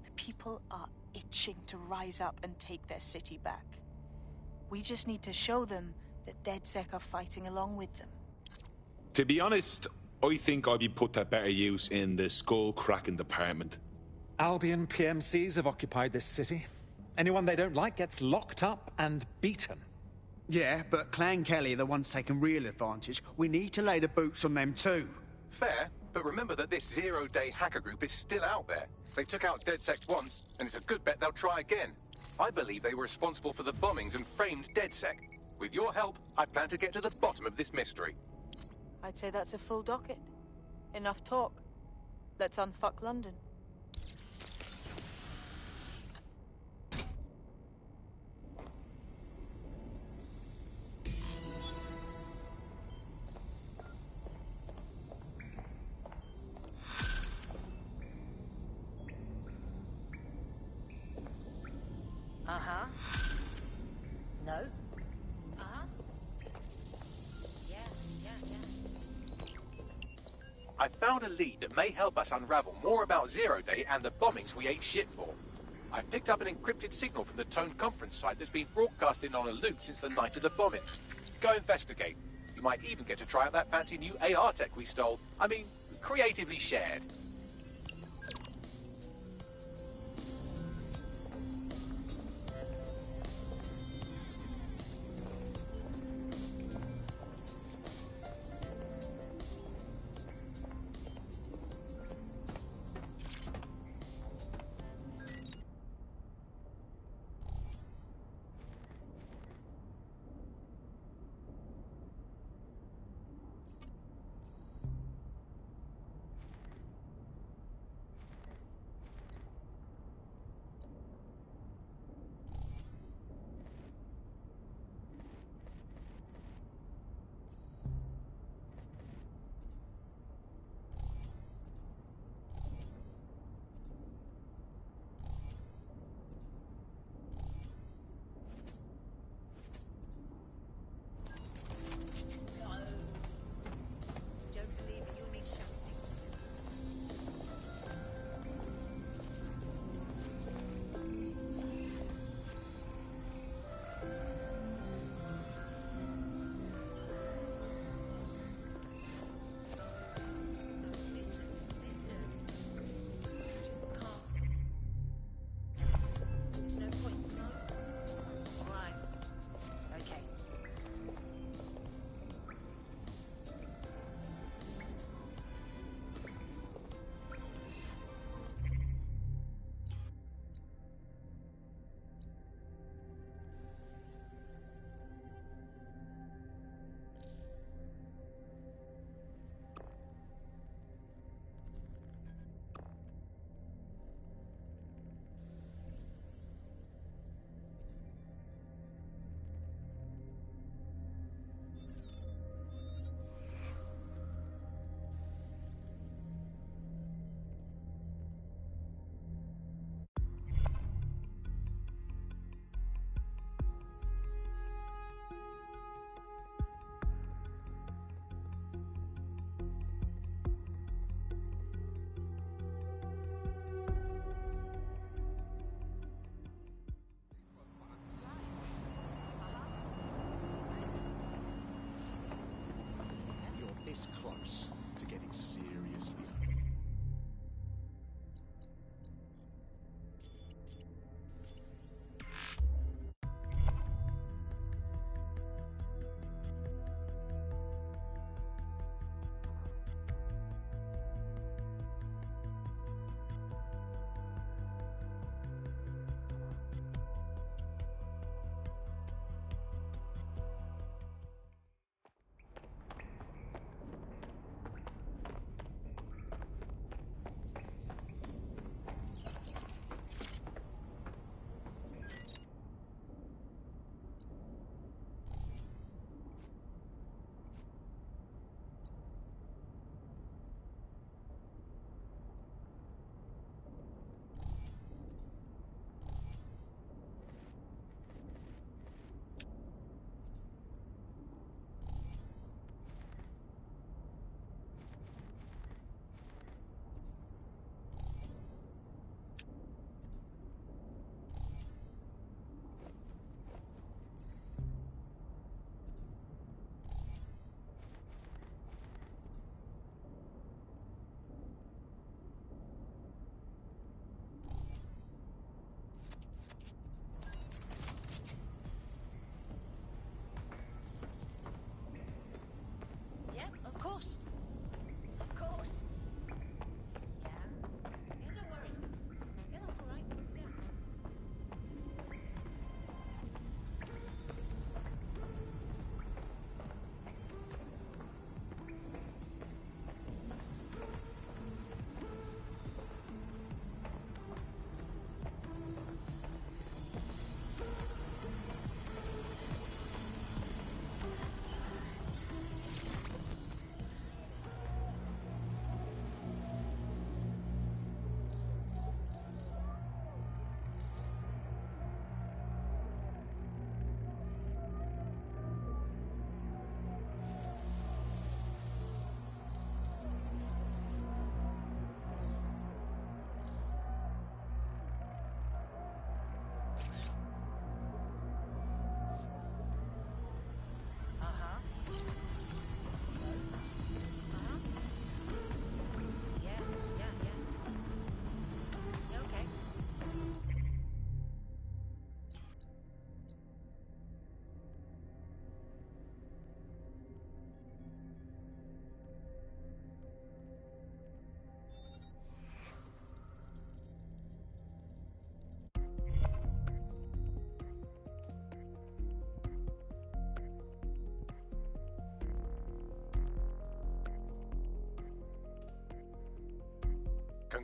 The people are itching to rise up and take their city back. We just need to show them that DedSec are fighting along with them. To be honest, I think I'd be put to better use in the skull-cracking department. Albion PMCs have occupied this city. Anyone they don't like gets locked up and beaten. Yeah, but Clan Kelly are the ones taking real advantage. We need to lay the boots on them too. Fair, but remember that this zero-day hacker group is still out there. They took out DedSec once, and it's a good bet they'll try again. I believe they were responsible for the bombings and framed DedSec. With your help, I plan to get to the bottom of this mystery. I'd say that's a full docket. Enough talk. Let's unfuck London. Uh-huh. No? Uh-huh. Yeah. I found a lead that may help us unravel more about Zero Day and the bombings we ate shit for. I've picked up an encrypted signal from the Tone conference site that's been broadcasting on a loop since the night of the bombing. Go investigate. You might even get to try out that fancy new AR tech we stole. I mean, creatively shared.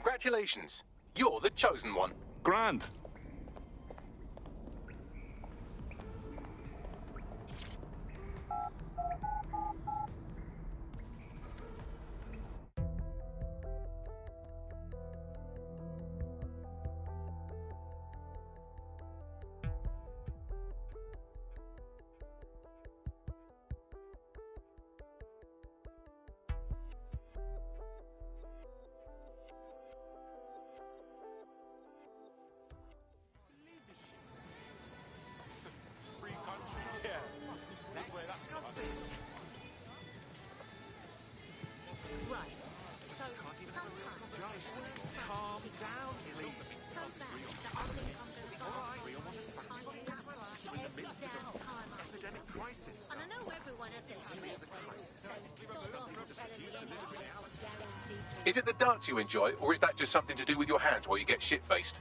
Congratulations. You're the chosen one. Grand. Is it the dance you enjoy, or is that just something to do with your hands while you get shit-faced?